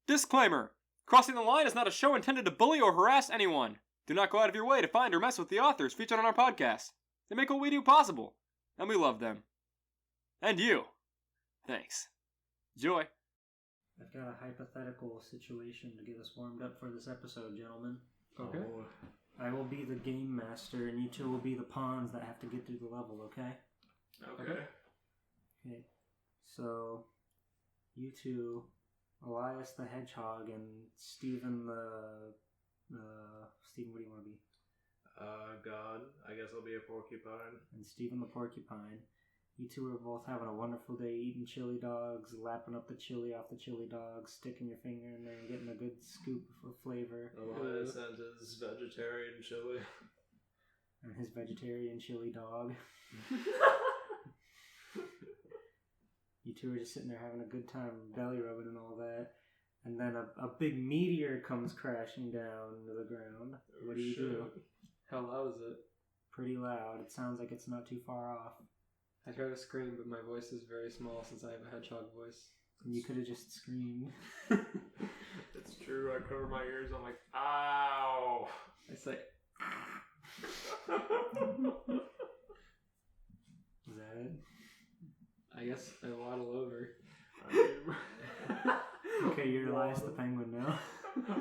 Disclaimer! Crossing the Line is not a show intended to bully or harass anyone. Do not go out of your way to find or mess with the authors featured on our podcast. They make what we do possible, and we love them. And you. Thanks. Enjoy. I've got a hypothetical situation to get us warmed up for this episode, gentlemen. Okay. Oh. I will be the game master, and you two will be the pawns that have to get through the level, okay? Okay. Okay. So, you two, Elias the Hedgehog and Steven Steven, what do you want to be? God. I guess I'll be a porcupine. And Steven the Porcupine. You two are both having a wonderful day eating chili dogs, lapping up the chili off the chili dogs, sticking your finger in there and getting a good scoop of flavor. Elias and his vegetarian chili. And his vegetarian chili dog. You two are just sitting there having a good time, belly rubbing and all that. And then a big meteor comes crashing down to the ground. What do you do? How loud is it? Pretty loud. It sounds like it's not too far off. I try to scream, but my voice is very small since I have a hedgehog voice. You could have just screamed. It's true. I cover my ears. I'm like, ow. I say, Is that it? I guess I waddle over. Okay, you're Elias the Penguin now.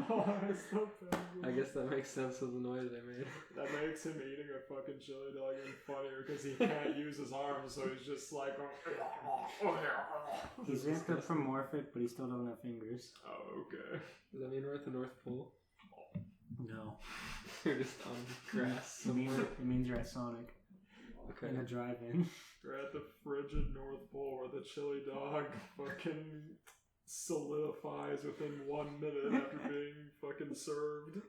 Elias the Penguin. I guess that makes sense with the noise I made. That makes him eating a fucking chili dog even funnier because he can't use his arms, so he's just like, He's anthropomorphic, but he still doesn't have fingers. Oh, okay. Does that mean we're at the North Pole? No. We're just on grass. It means you're at Sonic. Okay. In a drive-in. We're at the frigid North Pole where the chili dog fucking solidifies within 1 minute after being fucking served.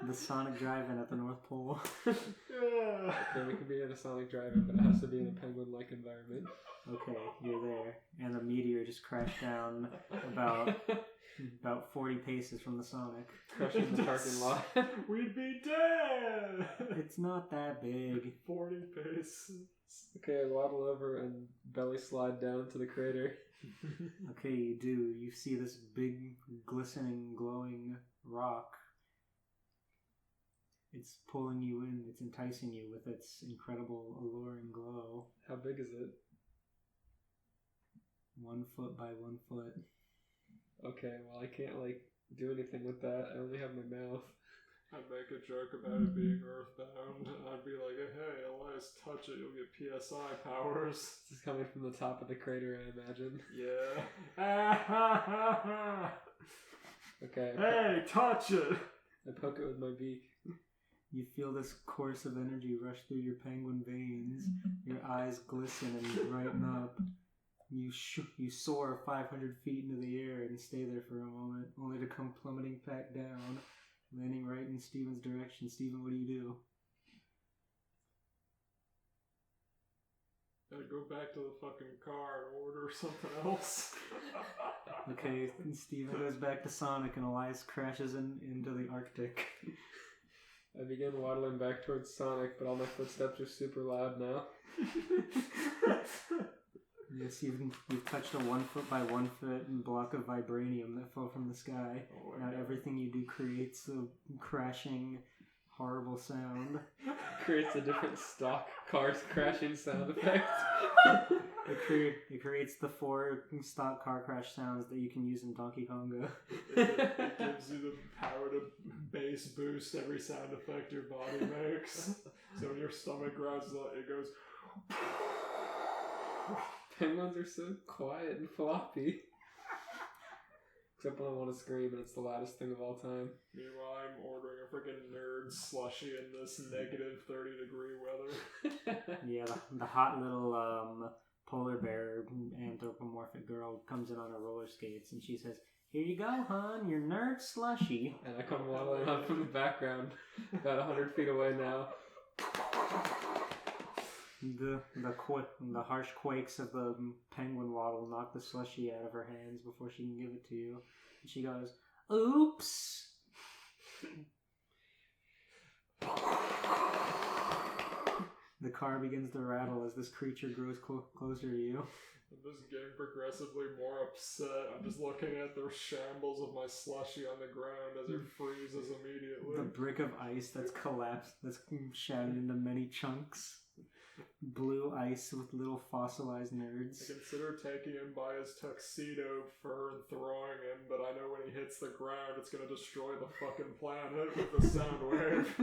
The Sonic drive-in at the North Pole. Yeah. Okay, we could be in a Sonic drive-in, but it has to be in a penguin-like environment. Okay, you're there. And the meteor just crashed down about 40 paces from the Sonic. Crushing the parking lot. We'd be dead! It's not that big. 40 paces. Okay, I waddle over and belly slide down to the crater. Okay, you do. You see this big, glistening, glowing rock. It's pulling you in. It's enticing you with its incredible, alluring glow. How big is it? 1 foot by 1 foot. Okay, well I can't do anything with that. I only have my mouth. I'd make a joke about it being earthbound. I'd be like, hey, Elias, touch it, you'll get PSI powers. This is coming from the top of the crater, I imagine. Yeah. Okay. Hey, touch it! I poke it with my beak. You feel this course of energy rush through your penguin veins. Your eyes glisten and brighten up. You soar 500 feet into the air and stay there for a moment, only to come plummeting back down, landing right in Steven's direction. Steven, what do you do? I'd go back to the fucking car and order something else. Okay, Steven goes back to Sonic and Elias crashes into the Arctic. I begin waddling back towards Sonic, but all my footsteps are super loud now. Yes, you've touched a 1 foot by 1 foot block of vibranium that fell from the sky. Oh, Now everything you do creates a crashing, horrible sound. Creates a different stock cars crashing sound effect. It creates the 4 stock car crash sounds that you can use in Donkey Konga. It gives you the power to bass boost every sound effect your body makes. So when your stomach growls, it goes... Penguins are so quiet and floppy. Except when I want to scream and it's the loudest thing of all time. Meanwhile, I'm ordering a freaking nerd slushy in this negative 30-degree weather. Yeah, the hot little polar bear anthropomorphic girl comes in on her roller skates and she says, "Here you go, hon, your nerd slushy." And I come waddling up from the background, about 100 feet away now. The harsh quakes of the penguin waddle knock the slushy out of her hands before she can give it to you. And she goes, "Oops." The car begins to rattle as this creature grows closer to you. I'm just getting progressively more upset. I'm just looking at the shambles of my slushie on the ground as it freezes immediately. The brick of ice that's collapsed, that's shattered into many chunks. Blue ice with little fossilized nerds. I consider taking him by his tuxedo fur and throwing him, but I know when he hits the ground, it's gonna destroy the fucking planet with the sound wave.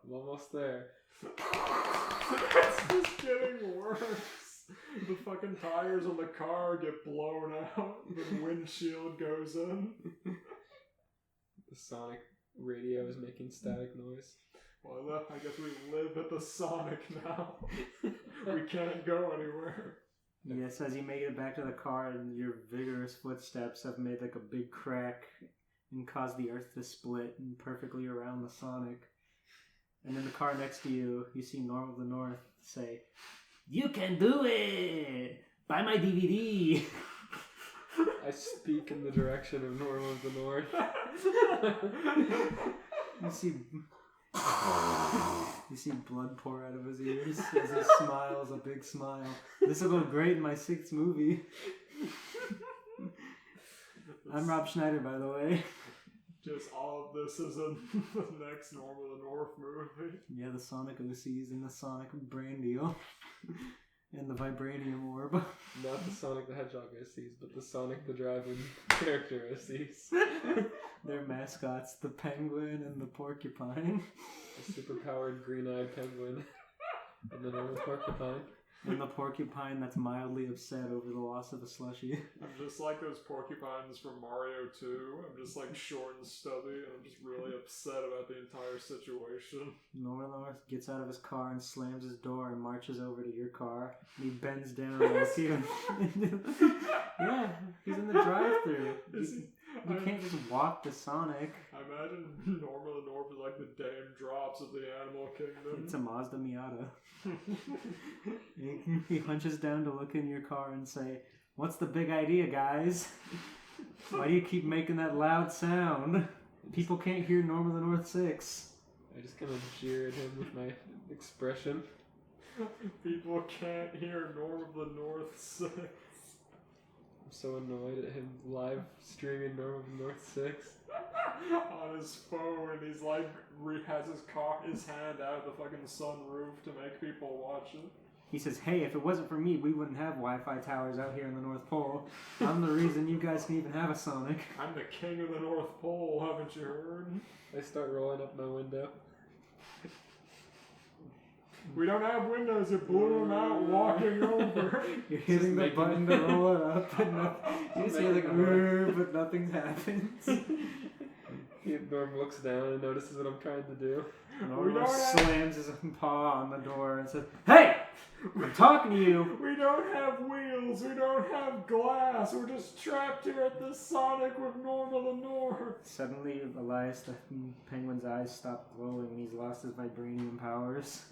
I'm almost there. It's just getting worse. The fucking tires on the car get blown out. The windshield goes in. The sonic radio is making static noise. Well, I guess we live at the Sonic now. We can't go anywhere. Yes, as you make it back to the car, and your vigorous footsteps have made like a big crack and caused the earth to split and perfectly around the Sonic. And in the car next to you, you see Norm of the North say, "You can do it! Buy my DVD!" I speak in the direction of Norm of the North. You see blood pour out of his ears as he smiles a big smile. This will go great in my 6th movie. I'm Rob Schneider, by the way. Just all of this is in the next Norm of the North movie. Yeah, the Sonic OCs and the Sonic brand deal. And the Vibranium Orb. Not the Sonic the Hedgehog OCs, but the Sonic the Driving character OCs. Their mascots, the penguin and the porcupine. The superpowered green-eyed penguin. And the normal porcupine. And the porcupine that's mildly upset over the loss of a slushie. I'm just like those porcupines from Mario 2. I'm just like short and stubby, and I'm just really upset about the entire situation. North gets out of his car and slams his door and marches over to your car. And he bends down and looks you. Yeah, he's in the drive-thru. You can't just walk to Sonic. I imagine Norm of the North is like the Dame Drops of the Animal Kingdom. It's a Mazda Miata. He hunches down to look in your car and say, "What's the big idea, guys? Why do you keep making that loud sound? People can't hear Norm of the North 6. I just kind of jeer at him with my expression. People can't hear Norm of the North 6. I'm so annoyed at him live streaming Norm of the North 6. On his phone, he's like, has his hand out of the fucking sunroof to make people watch it. He says, "Hey, if it wasn't for me, we wouldn't have Wi-Fi towers out here in the North Pole. I'm the reason you guys can even have a Sonic." I'm the king of the North Pole, haven't you heard? I start rolling up my window. We don't have windows, you blew them out walking over. You're hitting the button to roll it up, and you just hear like, but nothing happens. Norm looks down and notices what I'm trying to do. Norm slams his paw on the door and says, "Hey! I'm talking to you!" We don't have wheels, we don't have glass, we're just trapped here at this Sonic with Norm of the North. Suddenly, Elias the penguin's eyes stop glowing and he's lost his vibranium powers.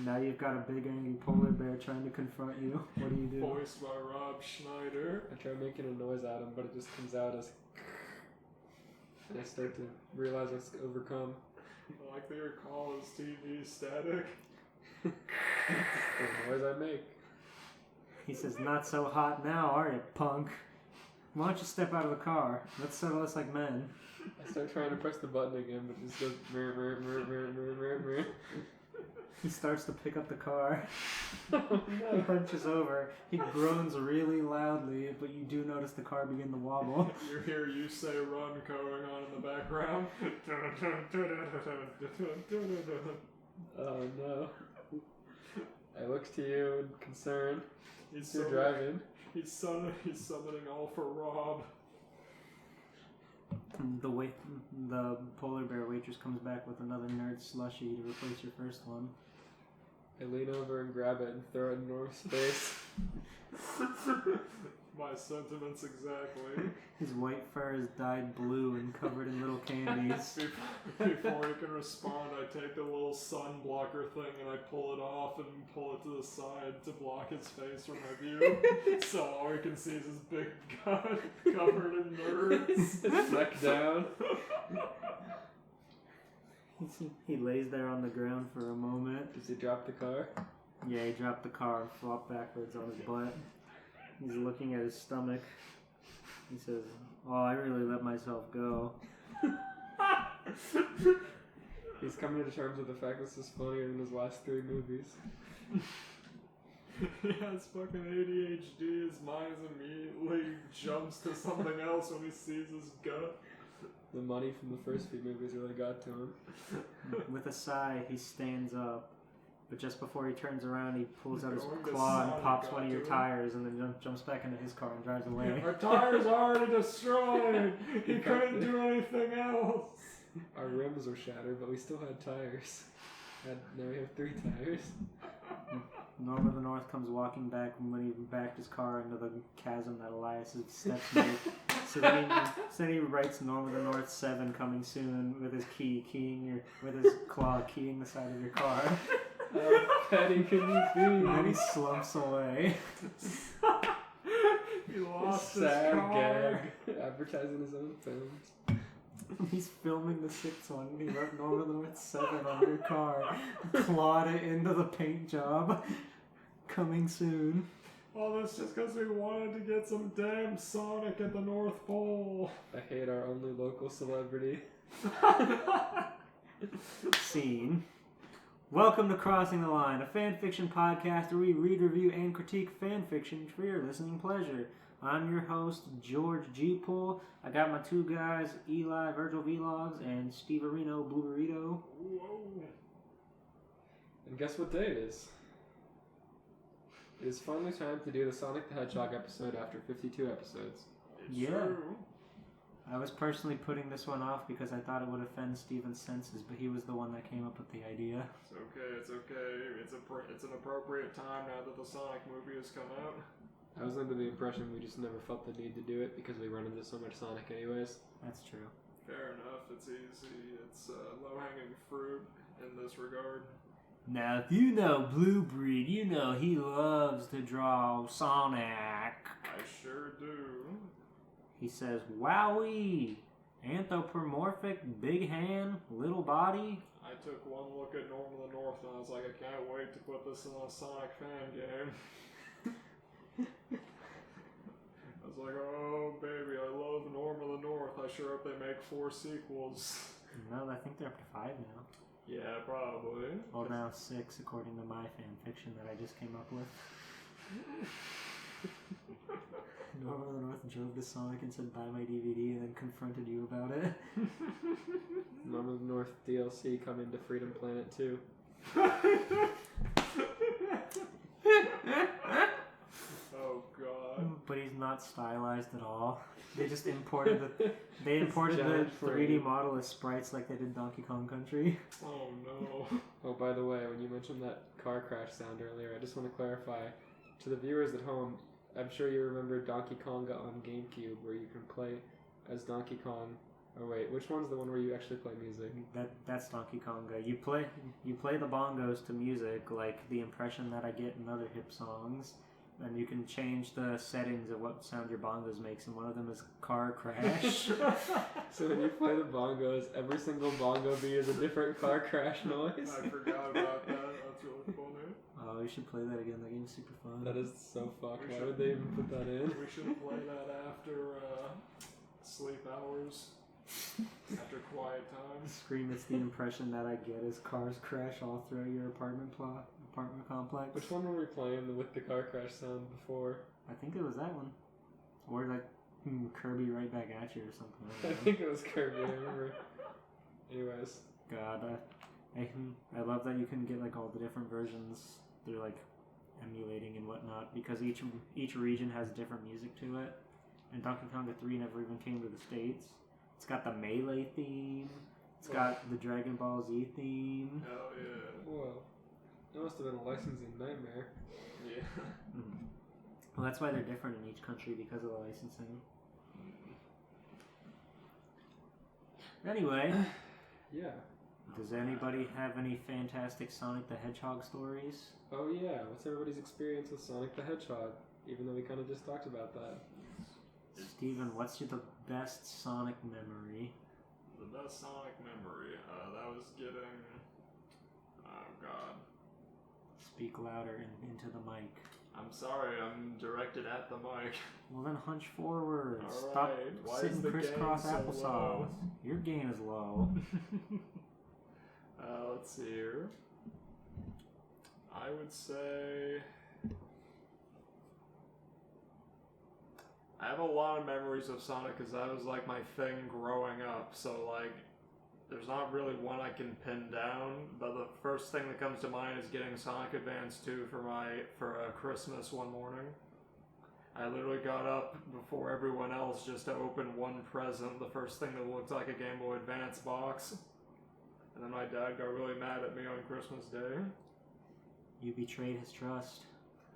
Now you've got a big angry polar bear trying to confront you. What do you do? Voiced by Rob Schneider. I try making a noise at him, but it just comes out as... And I start to realize it's overcome. I like that your call is TV static. That's the noise I make. He says, "Not so hot now, are you, punk? Why don't you step out of the car? Let's settle this like men." I start trying to press the button again, but it just goes... Meh, meh, meh, meh, meh, meh, meh. He starts to pick up the car. Oh, He no. hunches over. He groans really loudly, but you do notice the car begin to wobble. You hear "You Say Run" going on in the background. Oh no. I look to you in concern. He's You're driving. He's summoning all for Rob. The polar bear waitress comes back with another nerd slushie to replace your first one. I lean over and grab it and throw it in Norm's face. My sentiments exactly. His white fur is dyed blue and covered in little candies. Before he can respond, I take the little sun blocker thing and I pull it off and pull it to the side to block his face from my view. So all we can see is his big gut covered in nerds. Neck down. He lays there on the ground for a moment. Does he drop the car? Yeah, he dropped the car and flopped backwards on his butt. He's looking at his stomach. He says, "Oh, I really let myself go." He's coming to terms with the fact this is funnier than his last 3 movies. He has fucking ADHD. His mind immediately jumps to something else when he sees his gut. The money from the first few movies really got to him. With a sigh, he stands up. But just before he turns around, he pulls out his Going to claw and Sonic pops got one of your to him. tires and then jumps back into his car and drives away. Our tires are already destroyed. He couldn't do anything else. Our rims were shattered, but we still had tires. Now we have 3 tires. Norm of the North comes walking back when he backed his car into the chasm that Elias's steps made. So then he writes Norm of the North 7 coming soon with his with his claw keying the side of your car. How petty can you be? And then he slumps away. He lost his Sad car. gag. Advertising his own films. He's filming the 6th one. He wrote Norm of the North 7 on your car. Clawed it into the paint job. Coming soon. All this just because we wanted to get some damn Sonic at the North Pole. I hate our only local celebrity. Scene. Welcome to Crossing the Line, a fanfiction podcast where we read, review, and critique fanfiction for your listening pleasure. I'm your host, George G. Poole. I got my 2 guys, Eli, Virgil Vlogs, and Steve Areno, Blue Burrito. Whoa. And guess what day it is? It is finally time to do the Sonic the Hedgehog episode after 52 episodes. It's Yeah. true. I was personally putting this one off because I thought it would offend Steven's senses, but he was the one that came up with the idea. It's okay, it's okay. It's an appropriate time now that the Sonic movie has come out. I was under the impression we just never felt the need to do it because we run into so much Sonic anyways. That's true. Fair enough, it's easy. It's low-hanging fruit in this regard. Now, if you know Blue Breed, you know he loves to draw Sonic. I sure do. He says, "Wowee! Anthropomorphic, big hand, little body." I took one look at Norm of the North and I was like, I can't wait to put this in a Sonic fan game. I was like, oh baby, I love Norm of the North. I sure hope they make 4 sequels. No, I think they're up to 5 now. Yeah, probably. Well, now 6, according to my fan fiction that I just came up with. Norm of the North drove to Sonic and said, "Buy my DVD," and then confronted you about it. Norm of the North DLC coming to Freedom Planet 2. Oh god. But he's not stylized at all. They just imported the giant 3D frame. model as sprites like they did Donkey Kong Country. Oh no. Oh, by the way, when you mentioned that car crash sound earlier, I just want to clarify to the viewers at home. I'm sure you remember Donkey Konga on GameCube, where you can play as Donkey Kong. Oh wait, which one's the one where you actually play music? That's Donkey Konga. You play the bongos to music, like the impression that I get in other hip songs, and you can change the settings of what sound your bongos makes, and one of them is car crash. So when you play the bongos, every single bongo beat is a different car crash noise. I forgot about that. That's really funny. Oh, we should play that again. That game's super fun. That is so fucked. We Why should- would they even put that in? We should play that after sleep hours. After quiet time. Scream, it's the impression that I get as cars crash all throughout your apartment complex. Which one were we playing with the car crash sound before? I think it was that one. Or like Kirby right back at you or something like I that. think it was Kirby, I remember. Anyways. God, I love that you can get like all the different versions they're like emulating and whatnot, because each region has different music to it. And Donkey Konga 3 never even came to the States. It's got the Melee theme. It's got the Dragon Ball Z theme. Hell yeah. Whoa. That must have been a licensing nightmare. Yeah. Well, that's why they're different in each country, because of the licensing. Anyway, Yeah. does anybody have any fantastic Sonic the Hedgehog stories? Oh yeah, what's everybody's experience with Sonic the Hedgehog? Even though we kind of just talked about that. Steven, what's the best Sonic memory? The best Sonic memory, that was getting... Oh god. Speak louder into the mic. I'm sorry, I'm directed at the mic. Well, then hunch forward. All Stop right. Why is sitting the crisscross gain so applesauce. low? Your gain is low. Let's see here. I would say I have a lot of memories of Sonic because that was like my thing growing up. So like, there's not really one I can pin down. But the first thing that comes to mind is getting Sonic Advance 2 for Christmas one morning. I literally got up before everyone else just to open one present, the first thing that looked like a Game Boy Advance box. And then my dad got really mad at me on Christmas Day. You betrayed his trust.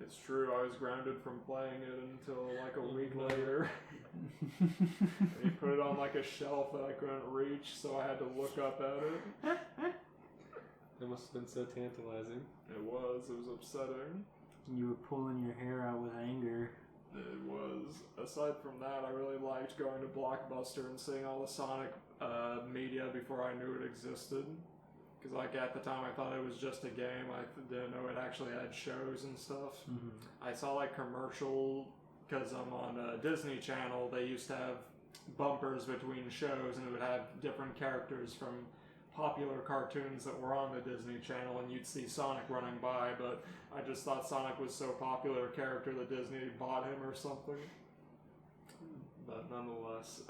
It's true, I was grounded from playing it until like a week later. And he put it on like a shelf that I couldn't reach, so I had to look up at it. It must have been so tantalizing. It was upsetting. You were pulling your hair out with anger. It was. Aside from that, I really liked going to Blockbuster and seeing all the Sonic media before I knew it existed. Because like at the time I thought it was just a game. I didn't know it actually had shows and stuff. Mm-hmm. I saw like commercial, because I'm on Disney Channel, they used to have bumpers between shows and it would have different characters from popular cartoons that were on the Disney Channel, and you'd see Sonic running by, but I just thought Sonic was so popular a character that Disney bought him or something. But nonetheless,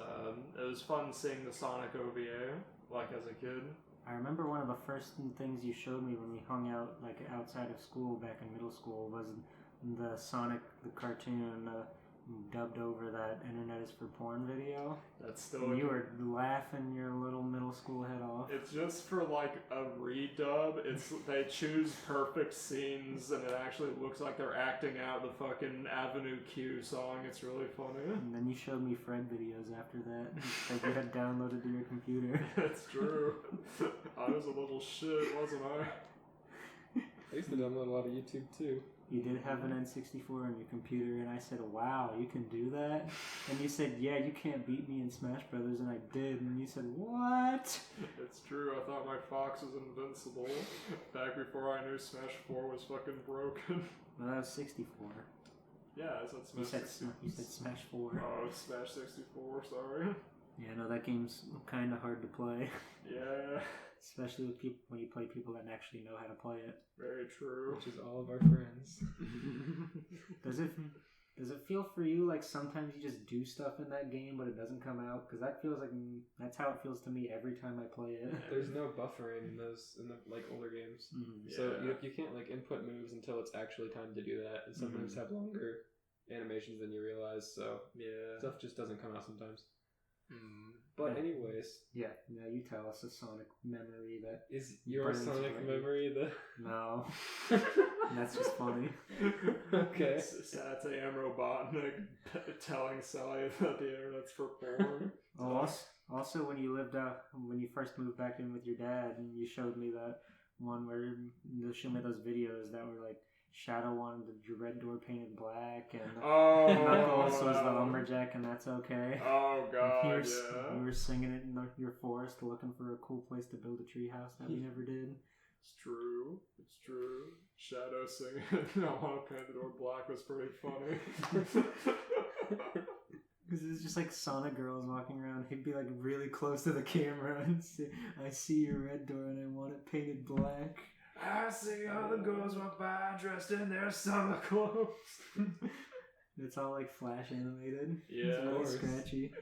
it was fun seeing the Sonic OVA, like as a kid. I remember one of the first things you showed me when we hung out like outside of school back in middle school was the Sonic the cartoon dubbed over that Internet is for Porn video. That's still And you were laughing your little middle school head off. It's just for like a redub. They choose perfect scenes and it actually looks like they're acting out the fucking Avenue Q song. It's really funny. And then you showed me Fred videos after that that you had downloaded to your computer. That's true. I was a little shit, wasn't I? I used to download a lot of YouTube too. You did have an N64 on your computer, and I said, wow, you can do that? And you said, yeah, you can't beat me in Smash Brothers, and I did. And you said, what? It's true, I thought my Fox was invincible back before I knew Smash 4 was fucking broken. Well, that was 64. Yeah, I said Smash 64. You said Smash 4. Oh, it's Smash 64, sorry. Yeah, no, that game's kind of hard to play. Yeah. Especially with people when you play people that actually know how to play it. Very true. Which is all of our friends. Does it feel for you like sometimes you just do stuff in that game but it doesn't come out? Because that feels like that's how it feels to me every time I play it. There's no buffering in the like older games, so you can't like input moves until it's actually time to do that, and some moves have longer animations than you realize. So stuff just doesn't come out sometimes. But anyways, yeah. Now you tell us a Sonic memory that is your burns Sonic right. memory the No. That's just funny. Okay. Satay Robotnik telling Sally that the internet's for porn. Oh, also when you first moved back in with your dad, and you showed me that one where you showed me those videos that were like Shadow wanted the red door painted black, and Knuckles was the lumberjack, and that's okay. Oh god, You were singing it in your forest, looking for a cool place to build a treehouse that we never did. It's true. It's true. Shadow singing I want to paint the door black was pretty funny. Because it's just like Sonic girls walking around. He'd be like really close to the camera and say, I see your red door and I want it painted black. I see all the girls walk by dressed in their summer clothes. It's all like flash animated. Yeah, it's really of course. scratchy.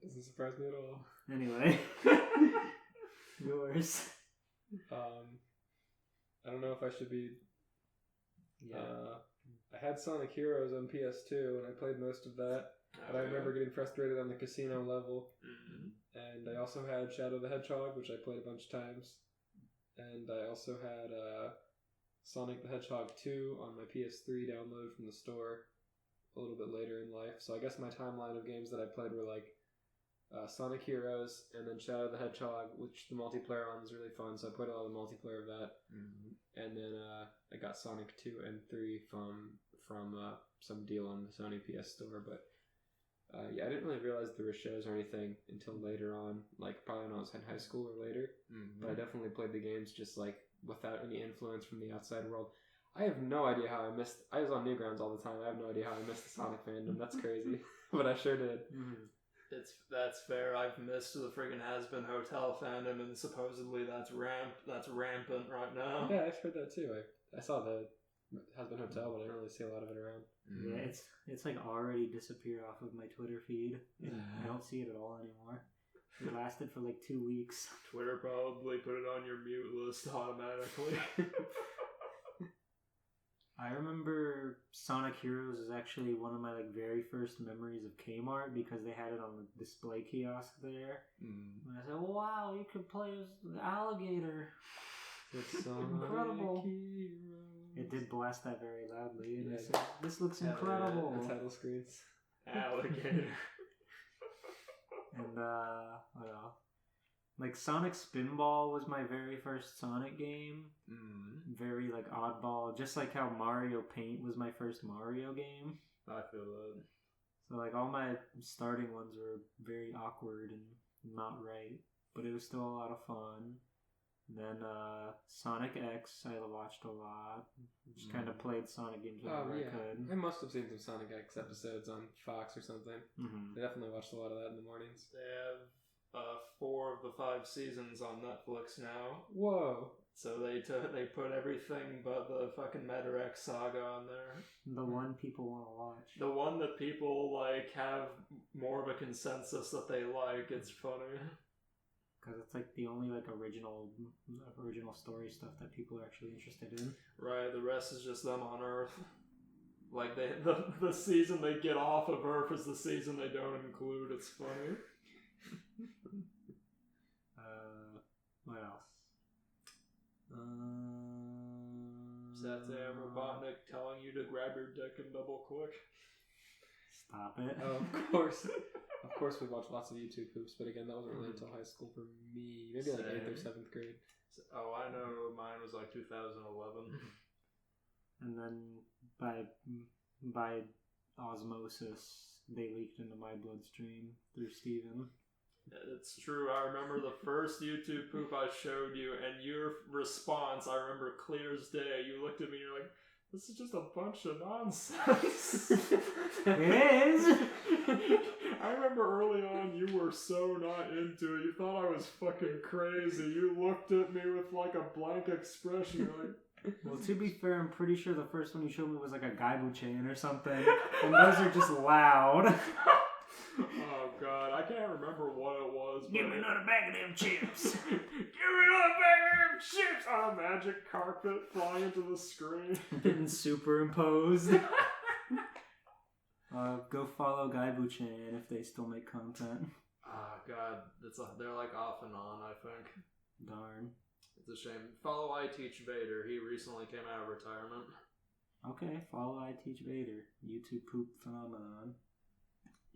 Doesn't surprise me at all. Anyway. Yours. I don't know if I should be. Yeah. I had Sonic Heroes on PS2 and I played most of that. But I remember getting frustrated on the casino level. And I also had Shadow the Hedgehog, which I played a bunch of times. And I also had Sonic the Hedgehog 2 on my PS3 download from the store a little bit later in life. So I guess my timeline of games that I played were like Sonic Heroes and then Shadow the Hedgehog, which the multiplayer on was really fun. So I played a lot of the multiplayer of that. And then I got Sonic 2 and 3 from some deal on the Sony PS Store. But I didn't really realize there were shows or anything until later on, like probably when I was in high school or later. But I definitely played the games just like without any influence from the outside world. I have no idea how I missed. I was on Newgrounds all the time. I have no idea how I missed the Sonic fandom. That's crazy, but I sure did. That's fair. I've missed the friggin' Has-Been Hotel fandom, and supposedly that's rampant right now. Yeah, I've heard that too. I saw the Has-Been Hotel, but I don't really see a lot of it around. Yeah, it's like already disappeared off of my Twitter feed. I don't see it at all anymore. It lasted for like 2 weeks. Twitter probably put it on your mute list automatically. I remember Sonic Heroes is actually one of my like very first memories of Kmart because they had it on the display kiosk there. And I said, "Wow, you could play as the alligator." It's incredible. It did blast that very loudly, and I said, "This looks incredible." The title screens. Alligator. And what else? Like Sonic Spinball was my very first Sonic game. Very like oddball, just like how Mario Paint was my first Mario game. I feel that. So like all my starting ones were very awkward and not right, but it was still a lot of fun. Then Sonic X I watched a lot. Just kind of played Sonic games whenever I could. I must have seen some Sonic X episodes on Fox or something. I definitely watched a lot of that in the mornings. They have 4 of the 5 seasons on Netflix now. Whoa. So they put everything but the fucking Metarex saga on there. The one people want to watch. The one that people like have more of a consensus that they like. It's funny. Because it's like the only like original story stuff that people are actually interested in. Right, the rest is just them on Earth. Like the season they get off of Earth is the season they don't include. It's funny. What else? Satya Robotnik telling you to grab your dick and double click. Stop it. Oh, of course. Of course we watched lots of YouTube poops, but again, that wasn't really until high school for me. Maybe like 8th or 7th grade. Oh, I know mine was like 2011. And then by osmosis, they leaked into my bloodstream through Steven. It's true. I remember the first YouTube poop I showed you, and your response, I remember clear as day. You looked at me and you're like, "This is just a bunch of nonsense." It is! I remember early on you were so not into it. You thought I was fucking crazy. You looked at me with like a blank expression. You're like, well, to be fair, I'm pretty sure the first one you showed me was like a Gaibu chain or something. And those are just loud. Oh god, I can't remember what it was. Give me another bag of them chips. Give me another bag of them chips. On a magic carpet flying into the screen. Getting superimposed. Go follow Gaibu Chain if they still make content. Oh god, they're like off and on, I think. Darn. It's a shame. Follow I Teach Vader. He recently came out of retirement. Okay, follow I Teach Vader. YouTube poop phenomenon.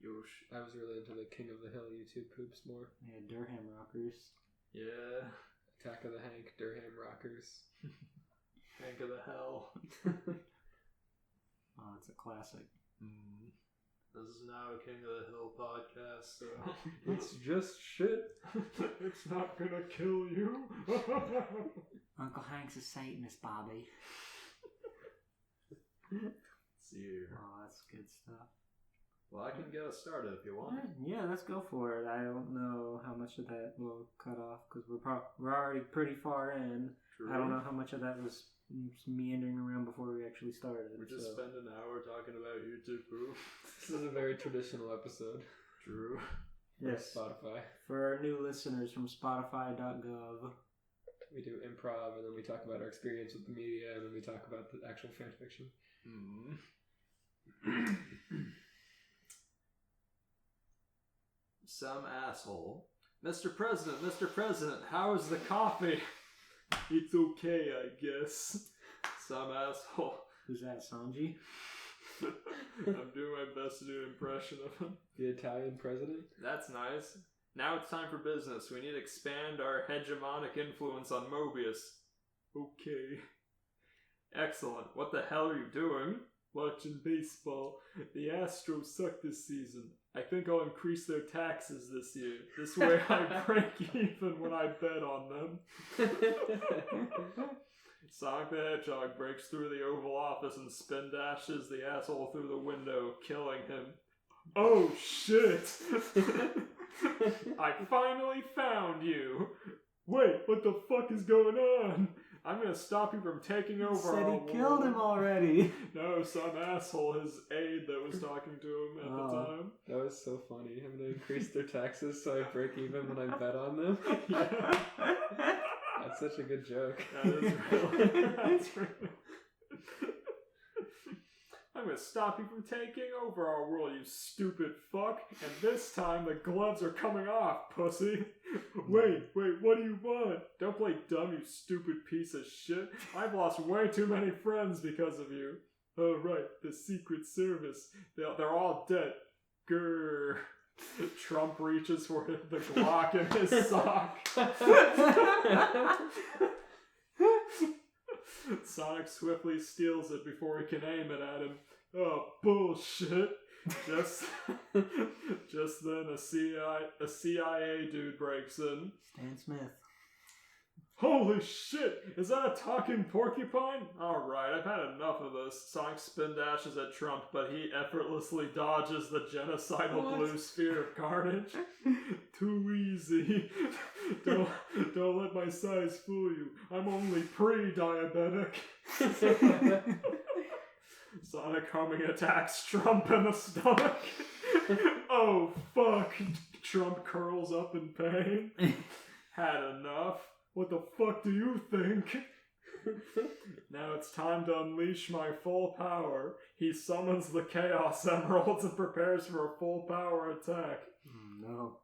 I was really into the King of the Hill YouTube poops more. Yeah, Durham Rockers. Yeah. Attack of the Hank, Durham Rockers. Hank of the Hell. Oh, it's a classic. This is now a King of the Hill podcast, so... It's just shit. It's not gonna kill you. Uncle Hank's a Satanist, Bobby. See. Oh, that's good stuff. Well, I can get us started if you want. Yeah, let's go for it. I don't know how much of that we'll cut off because we're already pretty far in. True. I don't know how much of that was meandering around before we actually started. We just spend an hour talking about YouTube poop. This is a very traditional episode. True. Yes. Spotify. For our new listeners from Spotify.gov. We do improv and then we talk about our experience with the media and then we talk about the actual fan fiction. Some asshole. Mr. President, how is the coffee? It's okay, I guess. Some asshole. Who's that, Sanji? I'm doing my best to do an impression of him. The Italian president? That's nice. Now it's time for business. We need to expand our hegemonic influence on Mobius. Okay. Excellent. What the hell are you doing? Watching baseball. The Astros suck this season. I think I'll increase their taxes this year. This way I break even when I bet on them. Sonic the Hedgehog breaks through the Oval Office and spin dashes the asshole through the window, killing him. Oh shit! I finally found you! Wait, what the fuck is going on? I'm gonna stop you from taking over Said our he killed him already. No, some asshole, his aide that was talking to him at the time. That was so funny. Having to increase their taxes so I break even when I bet on them. Yeah. That's such a good joke. That is real. That's real. I'm gonna stop you from taking over our world, you stupid fuck. And this time the gloves are coming off, pussy. Wait, what do you want? Don't play dumb, you stupid piece of shit. I've lost way too many friends because of you. Oh, right, the Secret Service. They're all dead. Grrr. Trump reaches for the Glock in his sock. Sonic swiftly steals it before he can aim it at him. Oh, bullshit. Just then a CIA dude breaks in. Stan Smith. Holy shit! Is that a talking porcupine? Alright, I've had enough of this. Sonic spin dashes at Trump, but he effortlessly dodges the genocidal blue sphere of carnage. Too easy. Don't let my size fool you. I'm only pre-diabetic. Sonic homing attacks Trump in the stomach. Oh, fuck. Trump curls up in pain. Had enough. What the fuck do you think? Now it's time to unleash my full power. He summons the Chaos Emeralds and prepares for a full power attack. No.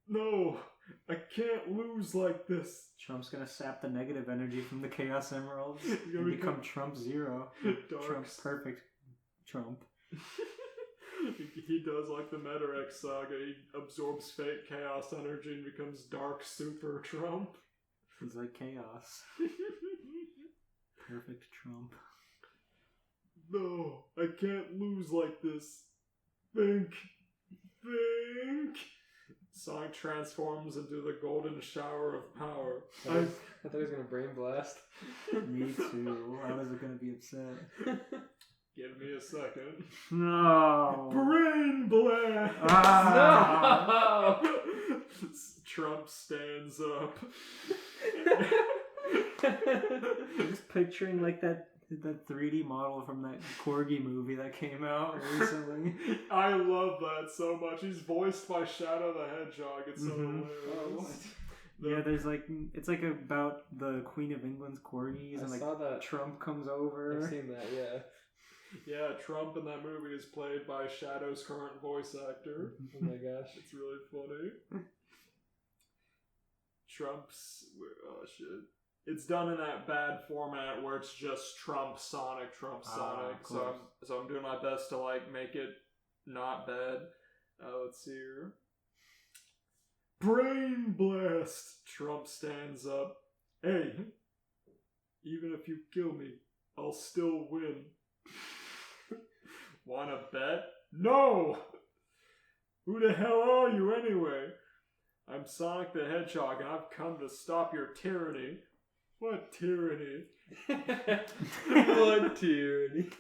No, I can't lose like this. Trump's gonna sap the negative energy from the Chaos Emeralds You're and become Trump Zero. Trump's perfect Trump. He does like the Metarex saga. He absorbs fake chaos energy and becomes Dark Super Trump. He's like chaos. Perfect Trump. No, I can't lose like this. Think. Sonic transforms into the golden shower of power. I thought he was gonna brain blast. Me too. I was gonna be upset. Give me a second. No. Brain blast! Ah. No! Trump stands up. Just picturing like that 3D model from that Corgi movie that came out recently. I love that so much. He's voiced by Shadow the Hedgehog. It's so hilarious. Oh, what? Yeah, there's like, it's like about the Queen of England's corgis, and like saw that. Trump comes over. I've seen that, yeah. Yeah, Trump in that movie is played by Shadow's current voice actor. Oh my gosh. It's really funny. Trump's... Oh, shit. It's done in that bad format where it's just Trump, Sonic. So I'm doing my best to, like, make it not bad. Let's see here. Brain blast! Trump stands up. Hey, even if you kill me, I'll still win. Wanna bet? No! Who the hell are you anyway? I'm Sonic the Hedgehog and I've come to stop your tyranny. What tyranny? What tyranny?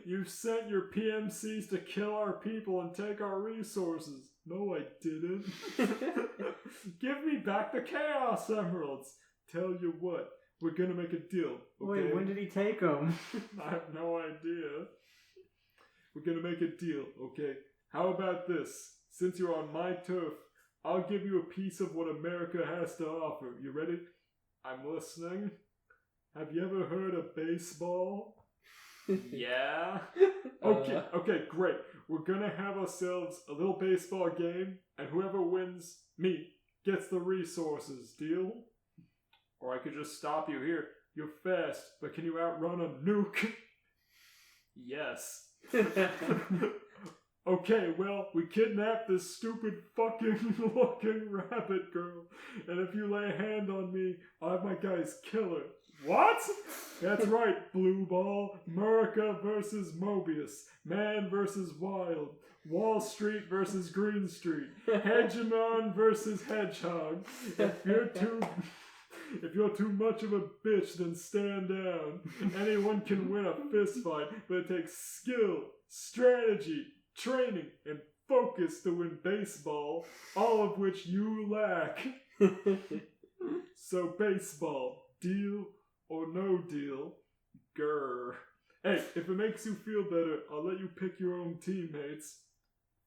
You sent your PMCs to kill our people and take our resources. No, I didn't. Give me back the Chaos Emeralds. Tell you what, we're gonna make a deal. Okay? Wait, when did he take them? I have no idea. We're gonna make a deal, okay? How about this? Since you're on my turf, I'll give you a piece of what America has to offer. You ready? I'm listening. Have you ever heard of baseball? Yeah? Okay, great. We're gonna have ourselves a little baseball game, and whoever wins, me, gets the resources. Deal? Or I could just stop you here. You're fast, but can you outrun a nuke? Yes. Okay, well, we kidnapped this stupid fucking looking rabbit girl, and if you lay a hand on me, I'll have my guys kill her. What? That's right, Blue Ball. America versus Mobius. Man versus Wild. Wall Street versus Green Street. Hegemon versus Hedgehog. If you're too much of a bitch, then stand down. Anyone can win a fist fight, but it takes skill, strategy, training, and focus to win baseball, all of which you lack. So baseball, deal or no deal? Grr. Hey, if it makes you feel better, I'll let you pick your own teammates.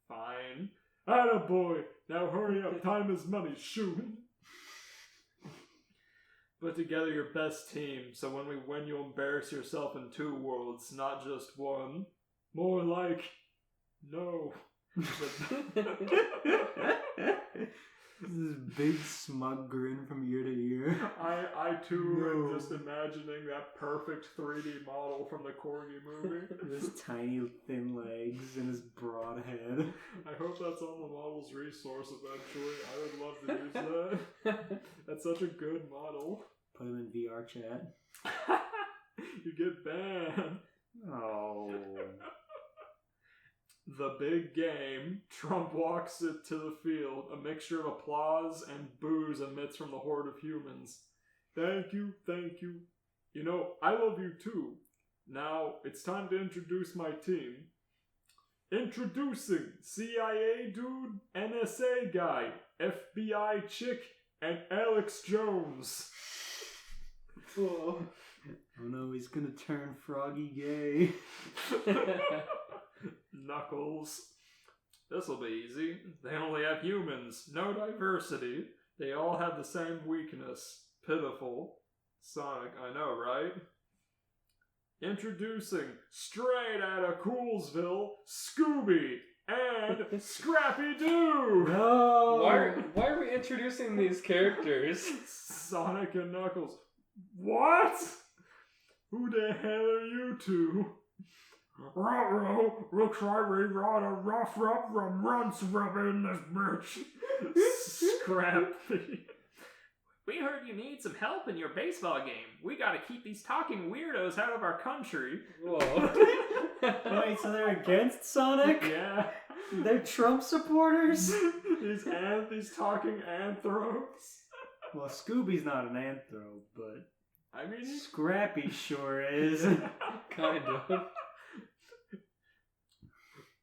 Fine. Attaboy! Now hurry up, time is money, shoot! Put together your best team, so when we win you'll embarrass yourself in 2 worlds, not just 1. More like... no. This is big smug grin from ear to ear. I too am just imagining that perfect 3D model from the Corgi movie. His tiny thin legs and his broad head. I hope that's on the model's resource eventually. I would love to use that. That's such a good model. Put him in VR chat. You get banned. Oh. The big game. Trump walks it to the field. A mixture of applause and boos emits from the horde of humans. Thank you, thank you. You know, I love you too. Now, it's time to introduce my team. Introducing CIA dude, NSA guy, FBI chick, and Alex Jones. Oh no, he's gonna turn Froggy gay. Knuckles. This'll be easy. They only have humans. No diversity. They all have the same weakness. Pitiful. Sonic, I know, right? Introducing, straight out of Coolsville, Scooby and Scrappy-Doo! No! Why are we introducing these characters? Sonic and Knuckles. What? Who the hell are you two? Ruh-roh, looks like we got a rough up from runts rubbing this bitch. Scrappy. We heard you need some help in your baseball game. We gotta keep these talking weirdos out of our country. Whoa. Wait, so they're against Sonic? Yeah. They're Trump supporters? These talking anthropes. Well, Scooby's not an anthro, but I mean... Scrappy sure is. Kind of.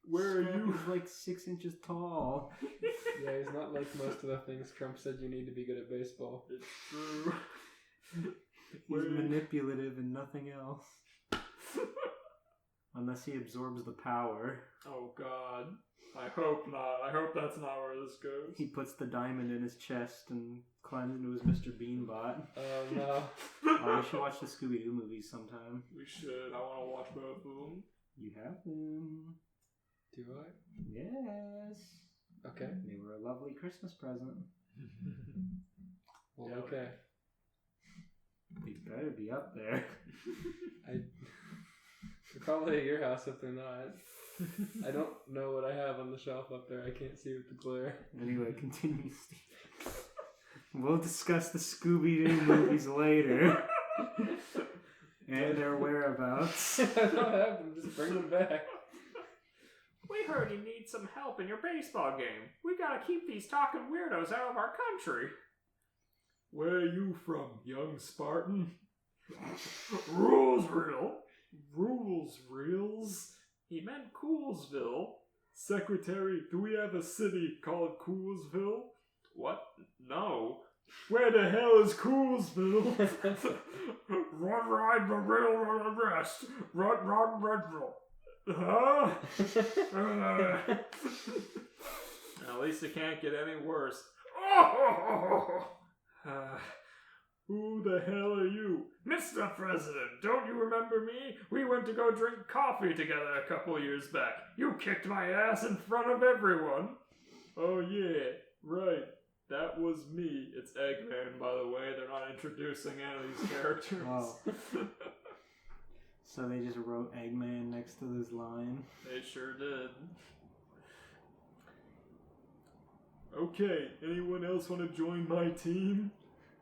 Where are you? Scrappy's like 6 inches tall. Yeah, he's not like most of the things Trump said you need to be good at baseball. It's true. He's manipulative and nothing else. Unless he absorbs the power. Oh god. I hope not. I hope that's not where this goes. He puts the diamond in his chest and climbs into his Mr. Bean bot. Oh no. Oh, we should watch the Scooby-Doo movies sometime. We should. I want to watch both of them. You have them. Do I? Yes. Okay. They were a lovely Christmas present. Well, Yeah, okay. They better be up there. They're probably at your house if they're not. I don't know what I have on the shelf up there. I can't see with the glare. Anyway, continue, Steve. We'll discuss the Scooby-Doo movies later. And their whereabouts. I don't have them. Just bring them back. We heard you need some help in your baseball game. We gotta keep these talking weirdos out of our country. Where are you from, young Spartan? Rules real. Rules reels? He meant Coolsville. Secretary, do we have a city called Coolsville? What? No. Where the hell is Coolsville? Run, ride the railroad rest. Run, Redville. Huh? At least it can't get any worse. Who the hell are you? Mr. President, don't you remember me? We went to go drink coffee together a couple years back. You kicked my ass in front of everyone. Oh yeah, right. That was me. It's Eggman, by the way. They're not introducing any of these characters. Oh. So they just wrote Eggman next to this line. They sure did. Okay, anyone else want to join my team?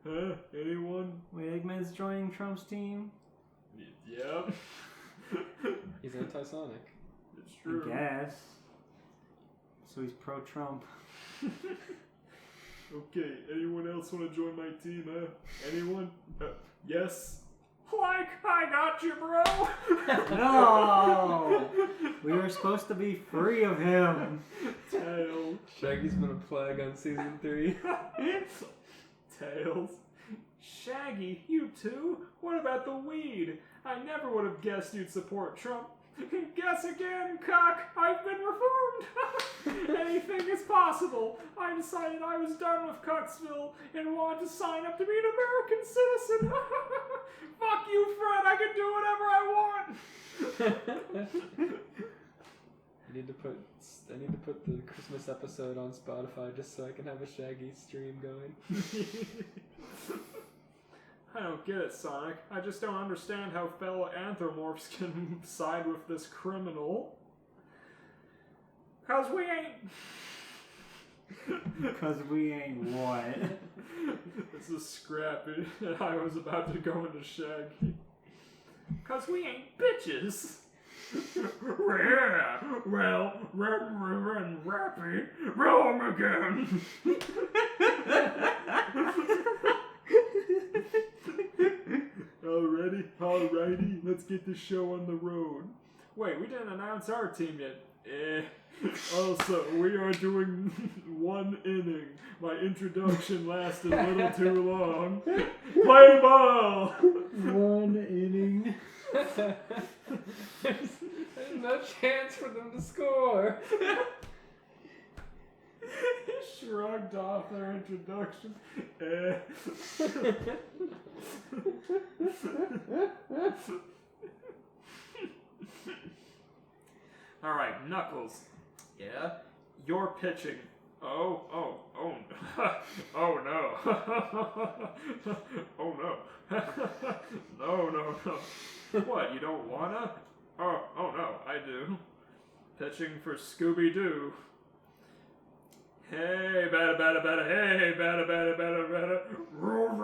Huh? Anyone? Wait, Eggman's joining Trump's team? Yep. He's anti-Sonic. It's true. I guess. So he's pro-Trump. Okay, anyone else want to join my team, huh? Anyone? Yes? Like, I got you, bro! No! We were supposed to be free of him. Tails. Shaggy's been a plague on season 3. Tails. Shaggy, you too? What about the weed? I never would have guessed you'd support Trump. Guess again, cock. I've been reformed. Anything is possible. I decided I was done with Cucksville and wanted to sign up to be an American citizen. Fuck you, Fred. I can do whatever I want. I need to put the Christmas episode on Spotify just so I can have a Shaggy stream going. I don't get it, Sonic. I just don't understand how fellow anthropomorphs can side with this criminal. 'Cause we ain't... Because we ain't what? This is Scrappy, and I was about to go into Shaggy. 'Cause we ain't bitches. Yeah, well, Rappy, wrong again. Alrighty, let's get the show on the road. Wait, we didn't announce our team yet. Also, we are doing 1 inning. My introduction lasted a little too long. Play ball! 1 inning. There's no chance for them to score. He shrugged off their introduction. Alright, Knuckles. Yeah? You're pitching. Oh no. Oh no. No. What, you don't wanna? Oh no, I do. Pitching for Scooby-Doo. Hey, bada, hey, bada. Run,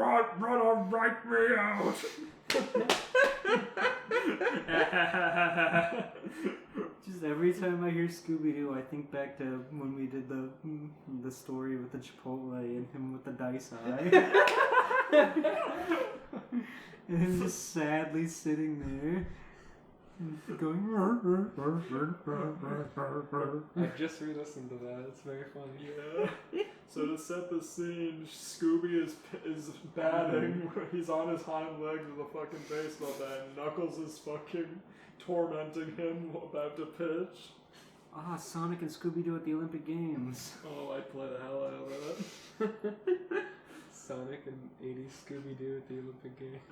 write me out. Just every time I hear Scooby-Doo, I think back to when we did the story with the Chipotle and him with the dice eye. And him just sadly sitting there. Going. I just re-listened to that. It's very funny. Yeah. So to set the scene, Scooby is batting. He's on his hind legs with a fucking baseball bat. And Knuckles is fucking tormenting him about to pitch. Ah, Sonic and Scooby-Doo at the Olympic Games. Oh, I'd play the hell out of that. Sonic and 80s Scooby-Doo at the Olympic Games.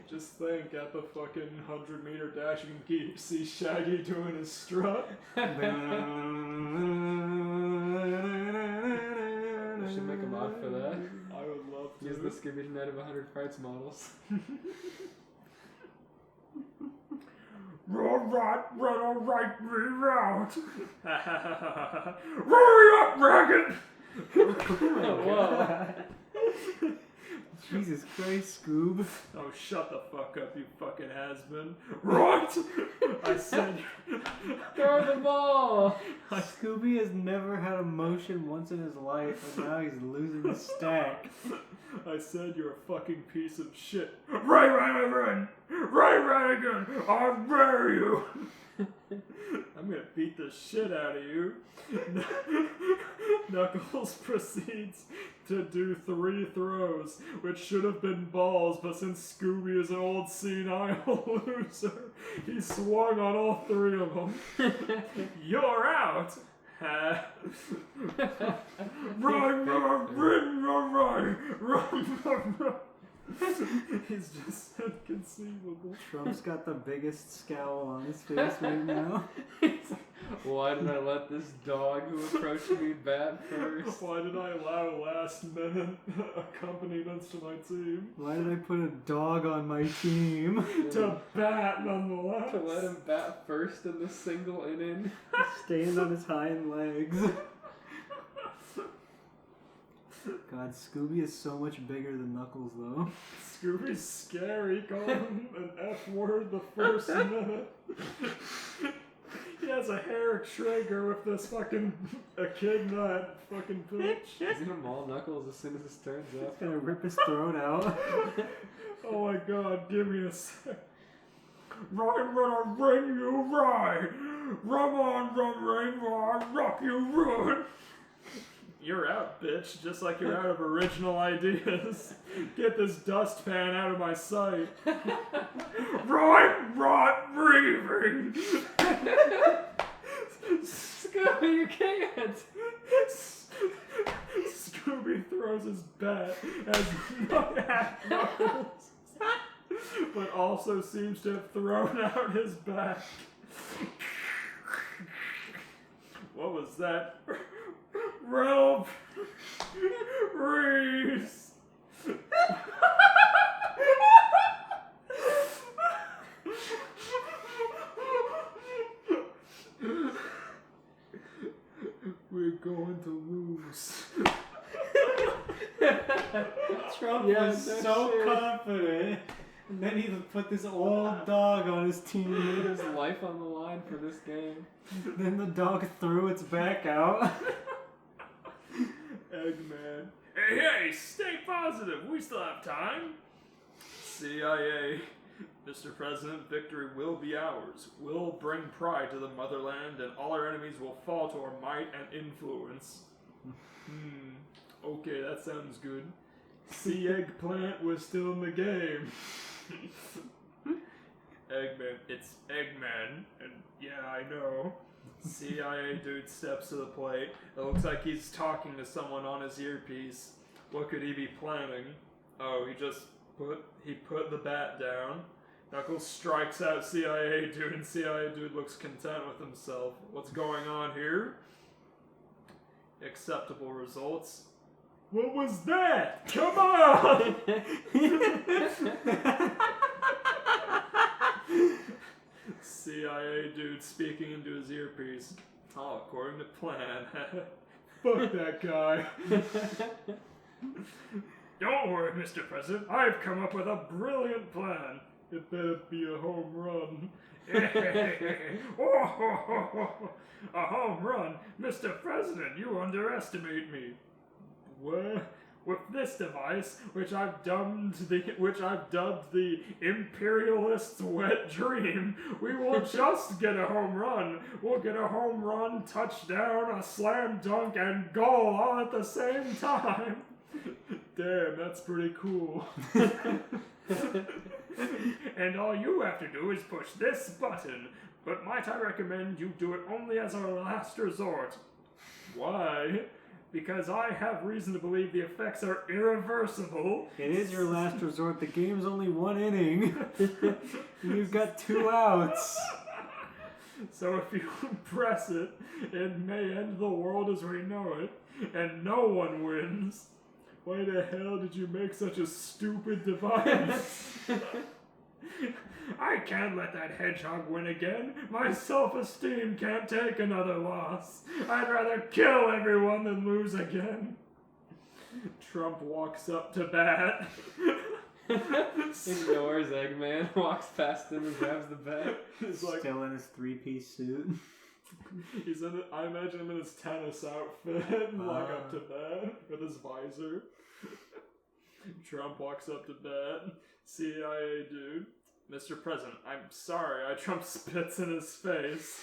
Just think, at the fucking 100-meter dash, you can see Shaggy doing his strut. I should make a mod for that. I would love to. Use the Scooby Net of 100 Frights models. Right me out. Hurry up, Ragged! Whoa. Jesus Christ, Scoob. Oh, shut the fuck up, you fucking has-been. Right! I said... Throw the ball! Scooby has never had a motion once in his life, and now he's losing the stack. I said you're a fucking piece of shit. Right again! I'll bury you! I'm gonna beat the shit out of you. Knuckles proceeds to do 3 throws, which should have been balls, but since Scooby is an old senile loser, he swung on all 3 of them. You're out! Run! He's just inconceivable. Trump's got the biggest scowl on his face right now. Why did I let this dog who approached me bat first? Why did I allow last-minute accompaniments to my team? Why did I put a dog on my team? To bat, nonetheless. To let him bat first in the single inning. Stand on his hind legs. God, Scooby is so much bigger than Knuckles, though. Scooby's scary. Call him an F word the first minute. He has a hair trigger with this fucking echidna fucking bitch. He's gonna maul Knuckles as soon as this turns up. Gonna rip his throat out. Oh my god, give me a sec. I'm gonna bring you right. Run on, run, rain, rock you, run. You're out, bitch, just like you're out of original ideas. Get this dustpan out of my sight. Right, rot, breathing. Scooby, you can't! Scooby throws his bat at Knuckles, but also seems to have thrown out his back. What was that? Ralph Reese. We're going to lose. Trump Yes, was that so shit. confident. And then he put this old dog on his team. There's life on the line for this game. Then the dog threw its back out. Eggman. Hey, stay positive. We still have time. CIA. Mr. President, victory will be ours. We'll bring pride to the motherland, and all our enemies will fall to our might and influence. Okay, that sounds good. See, Eggplant was still in the game. Eggman, it's Eggman, and yeah, I know. CIA dude steps to the plate. It looks like he's talking to someone on his earpiece. What could he be planning? Oh, he put the bat down. Knuckles strikes out CIA dude, and CIA dude looks content with himself. What's going on here? Acceptable results. What was that? Come on! CIA dude speaking into his earpiece. Oh, according to plan. Fuck that guy. Don't worry, Mr. President. I've come up with a brilliant plan. It better be a home run. A home run? Mr. President, you underestimate me. What? With this device, which I've dubbed the imperialist's wet dream, we will just get a home run. We'll get a home run, touchdown, a slam dunk, and goal all at the same time. Damn, that's pretty cool. And all you have to do is push this button. But might I recommend you do it only as a last resort? Why? Because I have reason to believe the effects are irreversible. It is your last resort. The game's only one inning. You've got 2 outs. So if you press it, it may end the world as we know it, and no one wins. Why the hell did you make such a stupid device? I can't let that hedgehog win again. My self-esteem can't take another loss. I'd rather kill everyone than lose again. Trump walks up to bat. Ignores Eggman, walks past him and grabs the bat. He's like, Still in his 3-piece suit. he's in it, I imagine him in his tennis outfit, and like up to bat with his visor. Trump walks up to bat. CIA dude. Mr. President, I'm sorry. Trump spits in his face.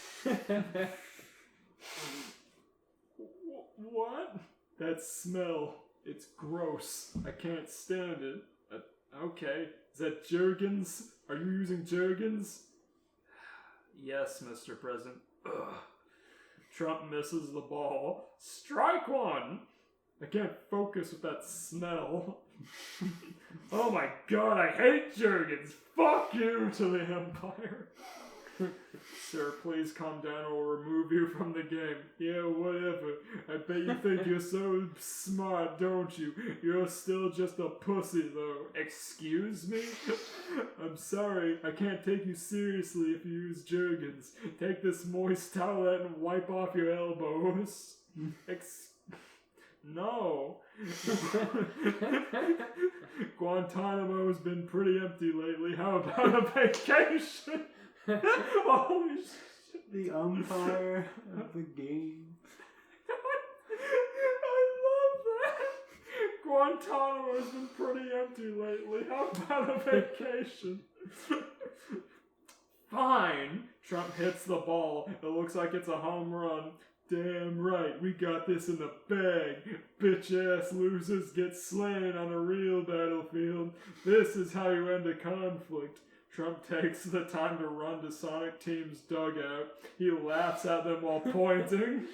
What? That smell. It's gross. I can't stand it. Okay. Is that Jergens? Are you using Jergens? Yes, Mr. President. Ugh. Trump misses the ball. Strike one! I can't focus with that smell. Oh my god, I hate Jergens! Fuck you to the Empire! Sir, please calm down or we'll remove you from the game. Yeah, whatever. I bet you think you're so smart, don't you? You're still just a pussy, though. Excuse me? I'm sorry, I can't take you seriously if you use Jergens. Take this moist towelette and wipe off your elbows. No. Guantanamo's been pretty empty lately. How about a vacation? Holy shit. The umpire of the game. I love that. Guantanamo has been pretty empty lately. How about a vacation? Fine. Trump hits the ball. It looks like it's a home run. Damn right, we got this in the bag. Bitch-ass losers get slain on a real battlefield. This is how you end a conflict. Trump takes the time to run to Sonic Team's dugout. He laughs at them while pointing.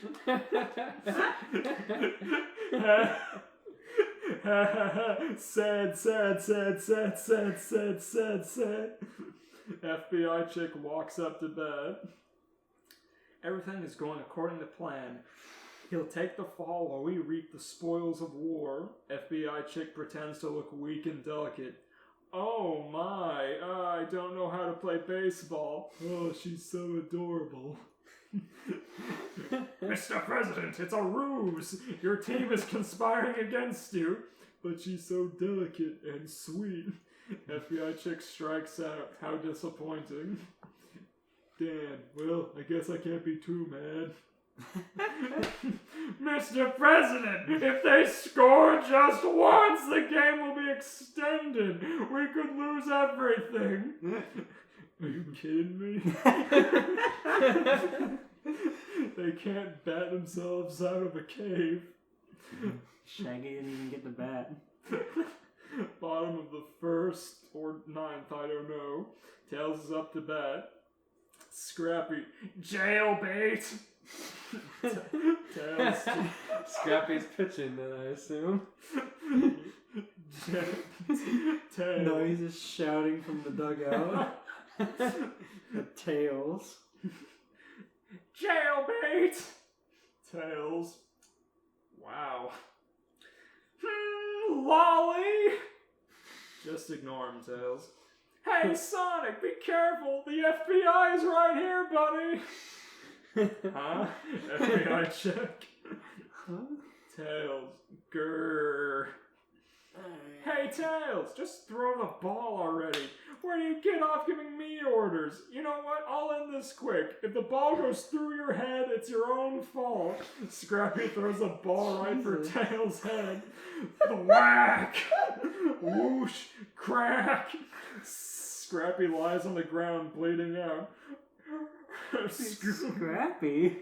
Sad, sad, sad, sad, sad, sad, sad, sad. FBI chick walks up to bed. Everything is going according to plan. He'll take the fall while we reap the spoils of war. FBI chick pretends to look weak and delicate. Oh my, I don't know how to play baseball. Oh, she's so adorable. Mr. President, it's a ruse. Your team is conspiring against you. But she's so delicate and sweet. FBI chick strikes out. How disappointing. Damn, well, I guess I can't be too mad. Mr. President, if they score just once, the game will be extended. We could lose everything. Are you kidding me? They can't bat themselves out of a cave. Shaggy didn't even get the bat. Bottom of the first or ninth, I don't know. Tails is up to bat. Scrappy, jailbait. Tails. Scrappy's pitching, then I assume. Tails. No, he's just shouting from the dugout. Tails. Jailbait. Tails. Wow. Lolly. Just ignore him, Tails. Hey, Sonic, be careful! The FBI is right here, buddy! Huh? FBI check. Huh? Tails. Grrr. Hey, Tails, just throw the ball already. Where do you get off giving me orders? You know what? I'll end this quick. If the ball goes through your head, it's your own fault. Scrappy throws the ball right for Tails' head. Whack! Whoosh! Crack! Scrappy lies on the ground, bleeding out. Scrappy?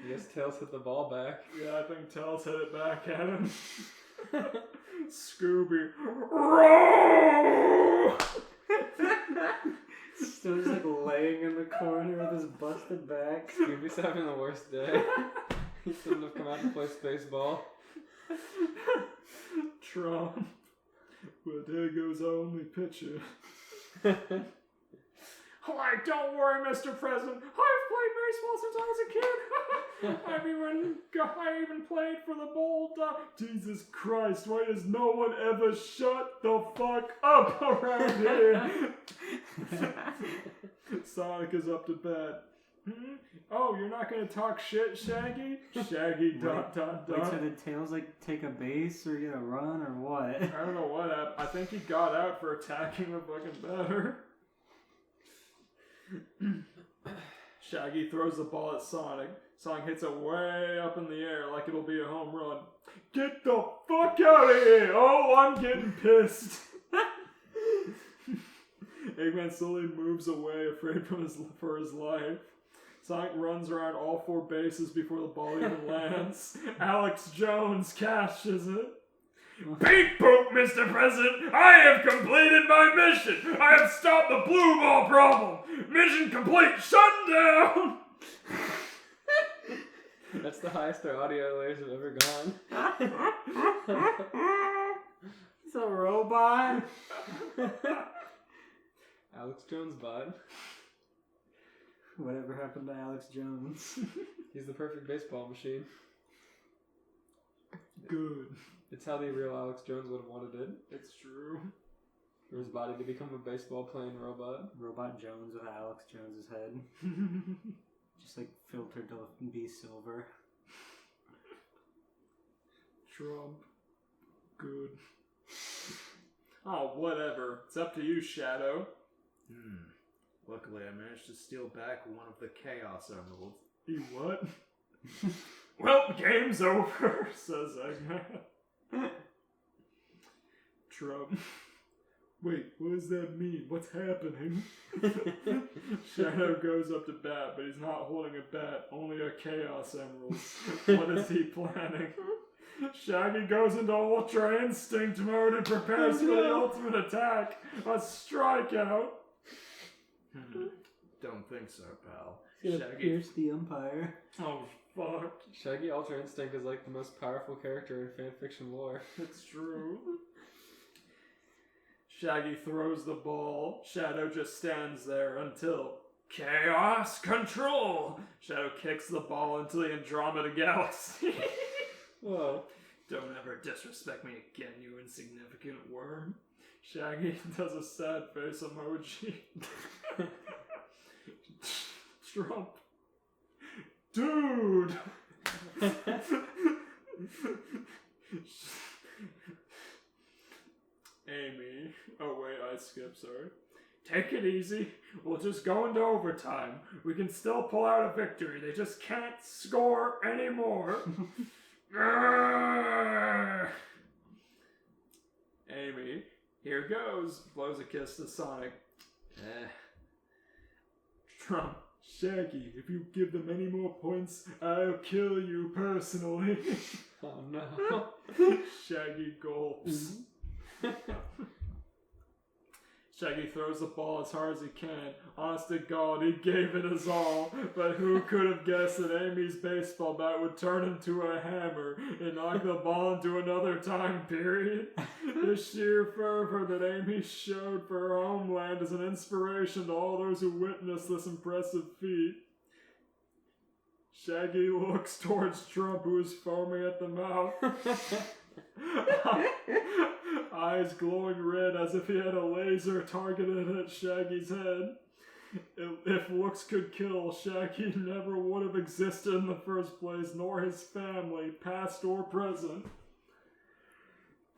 Yes, Tails hit the ball back. Yeah, I think Tails hit it back at him. Scooby. Roar! Still just like laying in the corner with his busted back. Scooby's having the worst day. He shouldn't have come out to play Spaceball. Trump. But there goes our only pitcher. Why, don't worry, Mr. President. I've played baseball since I was a kid. I even played for the Bulldogs. Jesus Christ, why does no one ever shut the fuck up around here? Sonic is up to bat. Oh, you're not gonna talk shit, Shaggy? Shaggy, dot, dot, dot. Wait, so did Tails like take a base or get a run or what? I don't know what happened. I think he got out for attacking the fucking batter. Shaggy throws the ball at Sonic. Sonic hits it way up in the air like it'll be a home run. Get the fuck out of here! Oh, I'm getting pissed. Eggman slowly moves away, afraid for his life. Sonic runs around all four bases before the ball even lands. Alex Jones cashes it. Beep boop, Mr. President! I have completed my mission! I have stopped the blue ball problem! Mission complete! Shut down! That's the highest our audio layers have ever gone. He's a robot. Alex Jones bud. Whatever happened to Alex Jones? He's the perfect baseball machine. Good. It's how the real Alex Jones would have wanted it. It's true. For his body to become a baseball playing robot. Robot Jones with Alex Jones's head. Just like filtered to be silver. Trump. Good. Oh, whatever. It's up to you, Shadow. Luckily, I managed to steal back one of the Chaos Emeralds. You what? Well, game's over, says Eggman. Trump. Wait, what does that mean? What's happening? Shadow goes up to bat, but he's not holding a bat, only a Chaos Emerald. What is he planning? Shaggy goes into Ultra Instinct mode and prepares for the ultimate attack, a strikeout. Don't think so, pal. He's gonna pierce the umpire. Oh, fuck. Shaggy Ultra Instinct is like the most powerful character in fanfiction lore. It's true. Shaggy throws the ball. Shadow just stands there until Chaos Control! Shadow kicks the ball into the Andromeda Galaxy. Whoa. Don't ever disrespect me again, you insignificant worm. Shaggy does a sad face emoji. Trump. Dude! Amy. Oh wait, I skipped, sorry. Take it easy. We'll just go into overtime. We can still pull out a victory. They just can't score anymore. Amy, here goes. Blows a kiss to Sonic. Trump. Shaggy, if you give them any more points, I'll kill you personally. Oh no. Shaggy gulps. Shaggy throws the ball as hard as he can. Honest to God, he gave it his all. But who could have guessed that Amy's baseball bat would turn into a hammer and knock the ball into another time period? The sheer fervor that Amy showed for her homeland is an inspiration to all those who witness this impressive feat. Shaggy looks towards Trump, who is foaming at the mouth. Eyes glowing red as if he had a laser targeted at Shaggy's head. If looks could kill, Shaggy never would have existed in the first place, nor his family, past or present.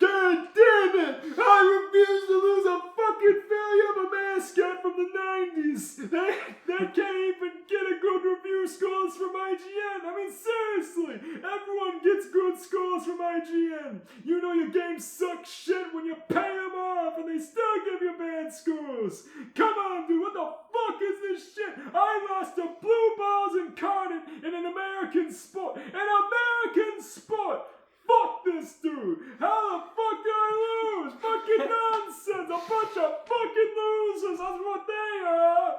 God damn it! I refuse to lose a fucking failure of a mascot from the 90s! They can't even get a good review scores from IGN! I mean, seriously! Everyone gets good scores from IGN! You know your game sucks shit when you pay them off and they still give you bad scores! Come on, dude, what the fuck is this shit? I lost to Blue Balls Incarnate in an American sport! An American sport! Fuck this dude! How the fuck did I lose? Fucking nonsense! A bunch of fucking losers! That's what they are!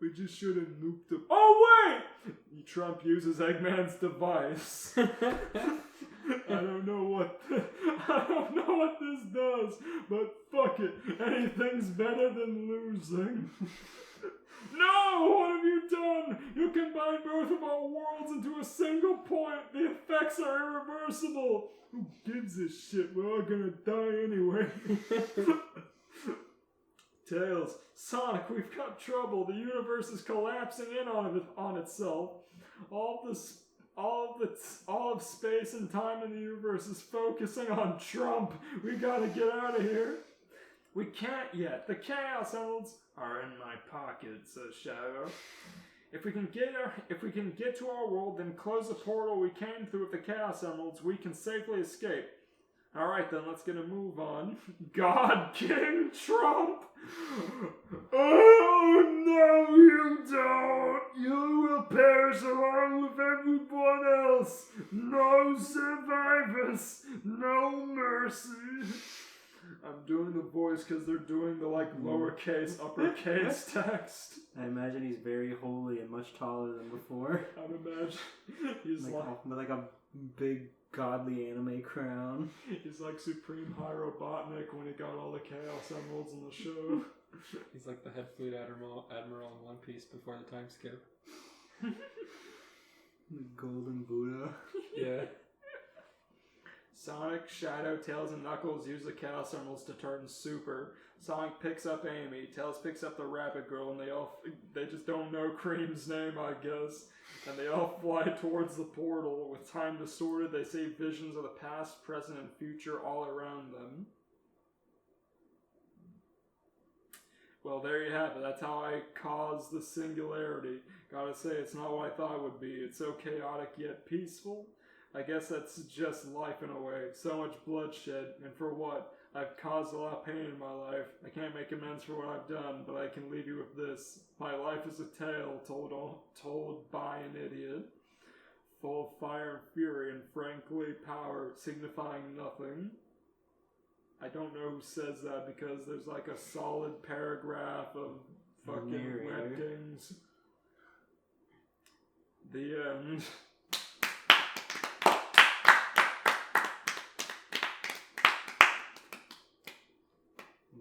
We just should have nuked them. Oh wait! Trump uses Eggman's device. I don't know what this does, but fuck it. Anything's better than losing. No! What have you done? You combine both of our worlds into a single point. The effects are irreversible. Who gives a shit? We're all gonna die anyway. Tails. Sonic, we've got trouble. The universe is collapsing in on itself. All of space and time in the universe is focusing on Trump. We gotta get out of here. We can't yet. The Chaos Emeralds are in my pocket, says Shadow. If we can get to our world, then close the portal we came through with the Chaos Emeralds, we can safely escape. Alright then, let's get a move on. God King Trump! Oh no, you don't! You will perish along with everyone else! No survivors! No mercy! I'm doing the voice because they're doing the lowercase, uppercase text. I imagine he's very holy and much taller than before. I'd imagine he's with a big godly anime crown. He's like Supreme High Robotnik when he got all the Chaos Emeralds in the show. He's like the head fleet admiral in One Piece before the time skip. The Golden Buddha. Yeah. Sonic, Shadow, Tails, and Knuckles use the Chaos Emeralds to turn super. Sonic picks up Amy, Tails picks up the Rabbit Girl, and they just don't know Cream's name, I guess. And they all fly towards the portal. With time distorted, they see visions of the past, present, and future all around them. Well, there you have it. That's how I caused the singularity. Gotta say, it's not what I thought it would be. It's so chaotic yet peaceful. I guess that's just life in a way. So much bloodshed, and for what? I've caused a lot of pain in my life. I can't make amends for what I've done, but I can leave you with this. My life is a tale told by an idiot, full of fire and fury, and frankly power, signifying nothing. I don't know who says that because there's like a solid paragraph of fucking weddings. The end.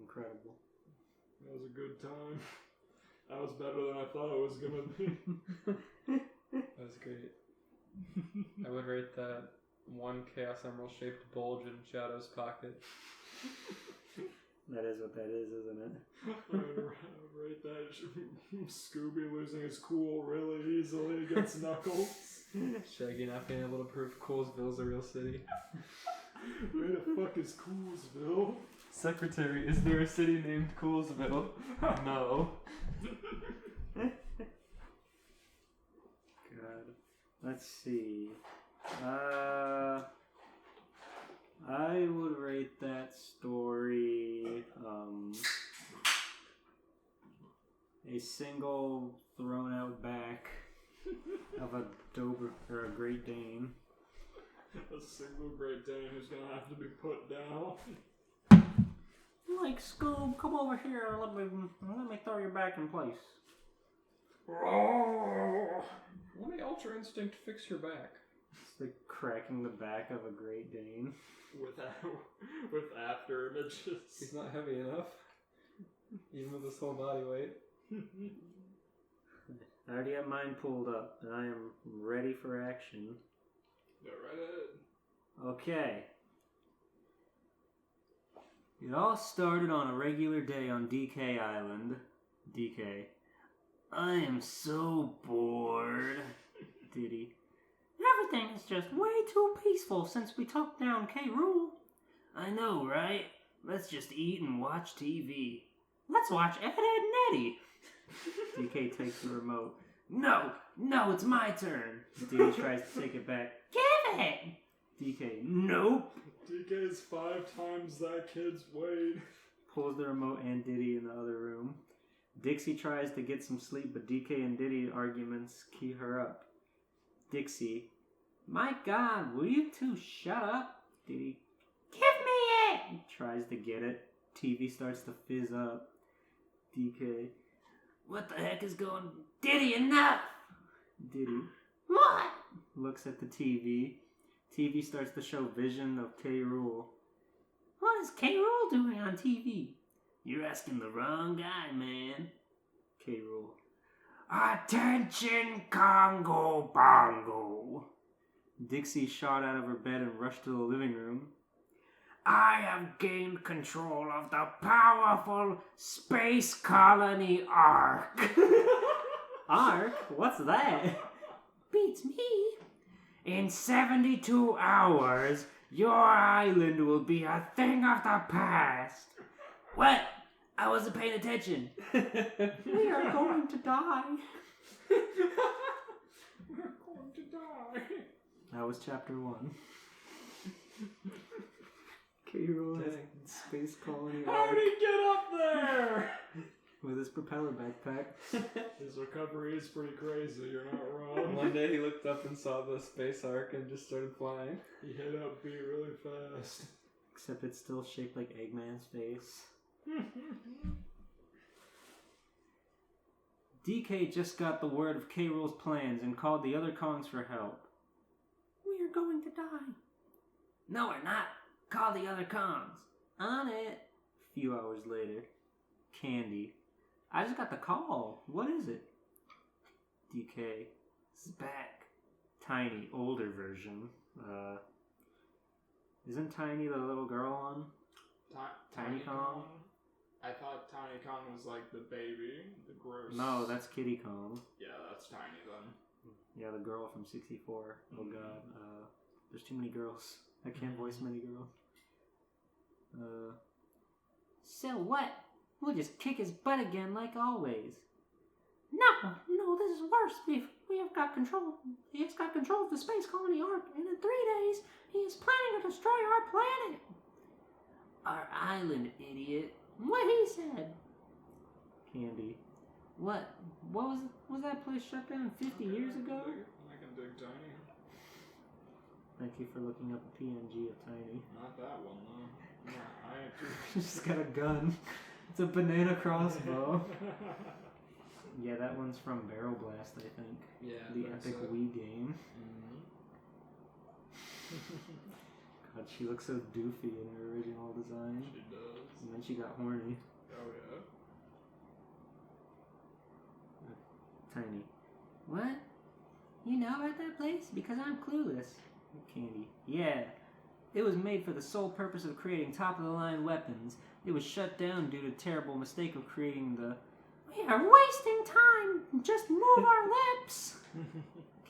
Incredible. That was a good time. That was better than I thought it was gonna be. That was great. I would rate that one Chaos Emerald shaped bulge in Shadow's pocket. That is what that is, isn't it? I would rate that Scooby losing his cool really easily against Knuckles. Shaggy not being able to prove Coolsville's a real city. Where the fuck is Coolsville? Secretary, is there a city named Coolsville? No. God. Let's see. I would rate that story a single thrown out back of a Dober or a Great Dane. A single Great Dane who's gonna have to be put down. Like, Scoob, come over here and let me throw your back in place. Let me Ultra Instinct fix your back. It's like cracking the back of a Great Dane. With after images. He's not heavy enough. Even with his whole body weight. I already have mine pulled up, and I am ready for action. Go right ahead. Okay. It all started on a regular day on DK Island. DK. I am so bored. Diddy. Everything is just way too peaceful since we took down K. Rool. I know, right? Let's just eat and watch TV. Let's watch Ed, Edd n Eddy. DK takes the remote. No, it's my turn. Diddy tries to take it back. Give it! DK, nope. DK is 5 times that kid's weight. Pulls the remote and Diddy in the other room. Dixie tries to get some sleep, but DK and Diddy arguments key her up. Dixie, my God, will you two shut up? Diddy, give me it! Tries to get it. TV starts to fizz up. DK, what the heck is going... Diddy, enough! Diddy, what? Looks at the TV. TV starts to show vision of K. Rool. What is K. Rool doing on TV? You're asking the wrong guy, man. K. Rool. Attention, Congo Bongo. Dixie shot out of her bed and rushed to the living room. I have gained control of the powerful space colony Ark. Ark? What's that? Beats me. In 72 hours, your island will be a thing of the past. What? I wasn't paying attention. We are going to die. We're going to die. That was chapter 1. K-Rool has space colony How did he get up there? with his propeller backpack. His recovery is pretty crazy, you're not wrong. One day he looked up and saw the space ark and just started flying. He hit up B really fast. Except it's still shaped like Eggman's face. DK just got the word of K-Rool's plans and called the other Kongs for help. We are going to die. No, we're not. Call the other Kongs. On it. A few hours later. Candy. I just got the call. What is it? DK. It's back. Tiny, older version. Isn't Tiny the little girl on? Tiny Kong? I thought Tiny Kong was like the baby, the gross. No, that's Kitty Kong. Yeah, that's Tiny then. Yeah, the girl from 64. Oh god. There's too many girls. I can't voice many girls. So what? We'll just kick his butt again like always. No, this is worse. We have got control. He has got control of the space colony Ark, and in 3 days, he is planning to destroy our planet. Our island, idiot. What he said. Candy. What? Was that place shut down 50 years ago? I can dig Tiny. Thank you for looking up a PNG of Tiny. Not that one, though. No, I actually... She's got a gun. It's a banana crossbow. Yeah, that one's from Barrel Blast, I think. Yeah. The epic Wii game. God, she looks so doofy in her original design. She does. And then she got horny. Oh, yeah. Tiny. What? You know about that place? Because I'm clueless. Candy. Yeah. It was made for the sole purpose of creating top-of-the-line weapons. It was shut down due to a terrible mistake of creating the... We are wasting time! Just move our lips!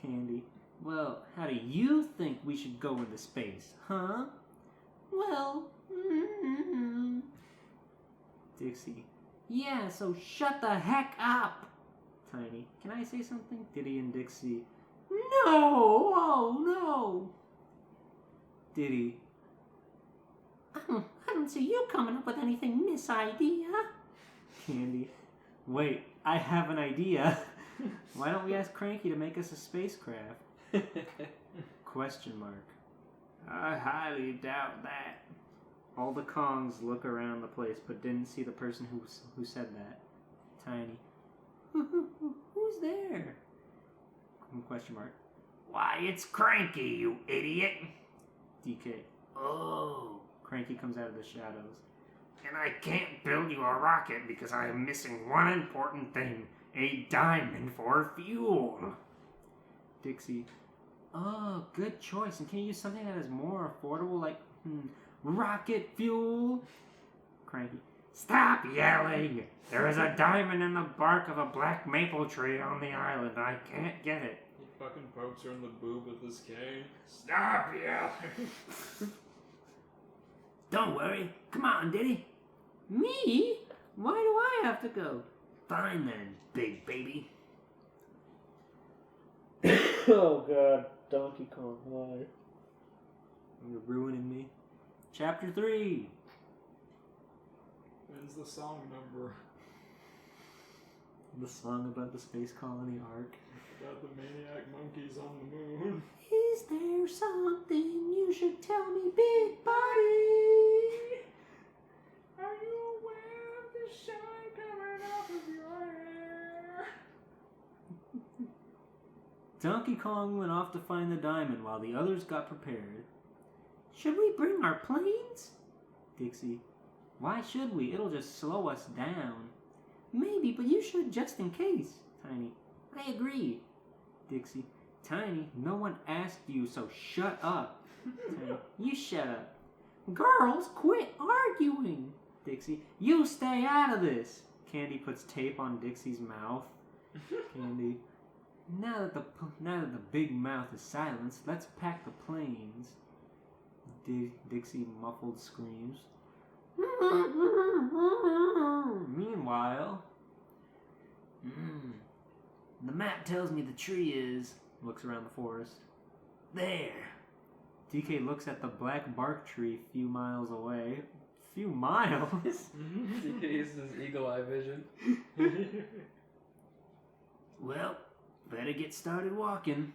Candy. Well, how do you think we should go into space, huh? Well... Dixie. Yeah, so shut the heck up! Tiny. Can I say something? Diddy and Dixie. No! Oh, no! Diddy. I don't see you coming up with anything, Miss Idea. Candy. Wait, I have an idea. Why don't we ask Cranky to make us a spacecraft? Question mark. I highly doubt that. All the Kongs look around the place, but didn't see the person who said that. Tiny. Who's there? Question mark. Why, it's Cranky, you idiot! DK. Oh. Cranky comes out of the shadows. And I can't build you a rocket because I am missing one important thing. A diamond for fuel. Dixie. Oh, good choice. And can you use something that is more affordable, like rocket fuel? Cranky. Stop yelling! There is a diamond in the bark of a black maple tree on the island. I can't get it. He fucking pokes her in the boob with his cane. Stop yelling! Don't worry. Come on, Diddy. Me? Why do I have to go? Fine then, big baby. Oh god, Donkey Kong, why? You're ruining me. Chapter 3. When's the song number? The song about the space colony Ark. About the maniac monkeys on the moon. Is there something you should tell me, big body? Are you aware of the shine coming off of your hair? Donkey Kong went off to find the diamond while the others got prepared. Should we bring our planes? Dixie. Why should we? It'll just slow us down. Maybe, but you should just in case. Tiny. I agree. Dixie. Tiny, no one asked you, so shut up. Tiny. You shut up. Girls, quit arguing. Dixie. You stay out of this. Candy puts tape on Dixie's mouth. Candy. Now that the big mouth is silenced, let's pack the planes. Dixie muffled screams. Meanwhile, the map tells me the tree is... Looks around the forest. There. DK looks at the black bark tree a few miles away. Few miles? DK uses his eagle eye vision. Well, better get started walking.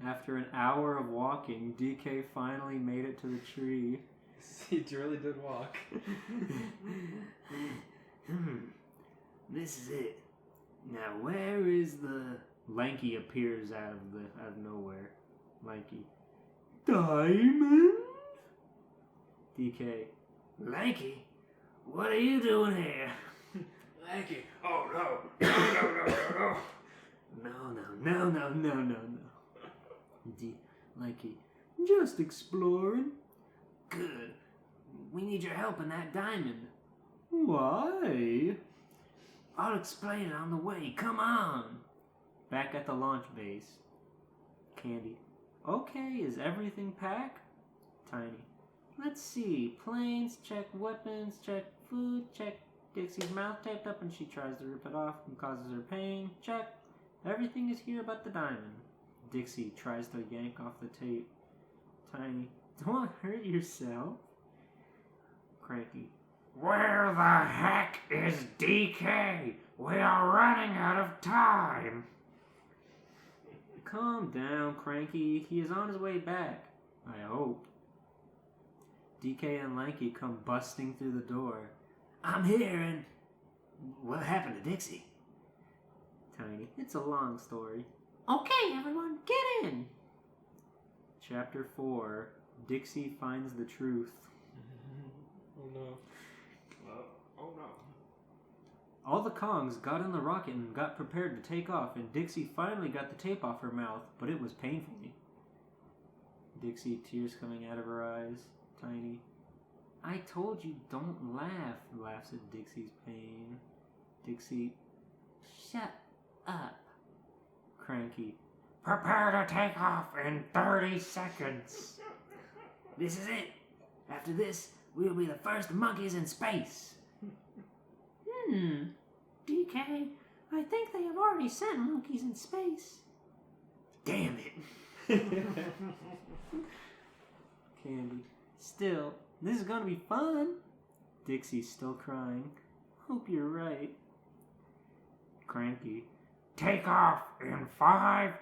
After an hour of walking, DK finally made it to the tree. He really did walk. This is it. Now where is the... Lanky appears out of nowhere. Lanky. Diamond? DK. Lanky? What are you doing here? Lanky. Oh no. No. Lanky. Just exploring. Good. We need your help in that diamond. Why? I'll explain it on the way. Come on. Back at the launch base. Candy. Okay, is everything packed? Tiny. Let's see. Planes, check weapons, check food, check Dixie's mouth taped up and she tries to rip it off and causes her pain. Check. Everything is here but the diamond. Dixie tries to yank off the tape. Tiny, don't hurt yourself. Cranky, where the heck is DK? We are running out of time. Calm down, Cranky. He is on his way back. I hope. DK and Lanky come busting through the door. I'm here and... What happened to Dixie? Tiny, it's a long story. Okay, everyone, get in! Chapter 4, Dixie finds the truth. Oh no. Oh no. All the Kongs got in the rocket and got prepared to take off, and Dixie finally got the tape off her mouth, but it was painfully. Dixie, tears coming out of her eyes. Tiny, I told you don't laugh, laughs at Dixie's pain. Dixie, shut up. Cranky, prepare to take off in 30 seconds. This is it. After this, we'll be the first monkeys in space. DK, I think they have already sent monkeys in space. Damn it. Candy, still, this is gonna be fun. Dixie's still crying. Hope you're right. Cranky, take off in 5,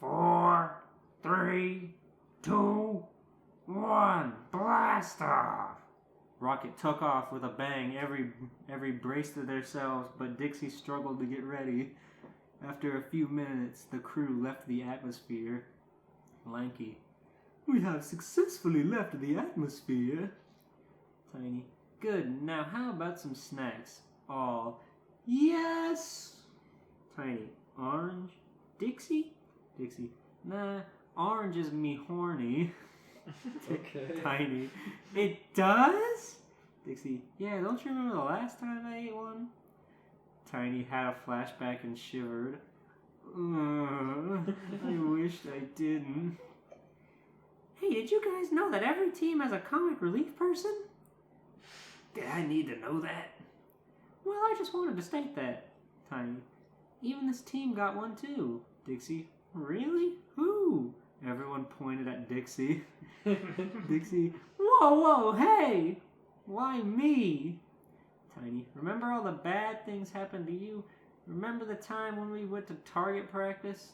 4, 3, 2, 1. Blast off! Rocket took off with a bang. Every braced to themselves, but Dixie struggled to get ready. After a few minutes, the crew left the atmosphere. Lanky, we have successfully left the atmosphere. Tiny, good. Now how about some snacks? All, yes. Tiny, orange? Dixie? Dixie, nah, orange is me horny. Okay. Tiny, it does? Dixie, yeah, don't you remember the last time I ate one? Tiny had a flashback and shivered. I wished I didn't. Hey, did you guys know that every team has a comic relief person? Did I need to know that? Well, I just wanted to state that. Tiny, even this team got one too. Dixie, really? Who? Everyone pointed at Dixie. Dixie, whoa, hey! Why me? Tiny, remember all the bad things happened to you? Remember the time when we went to target practice?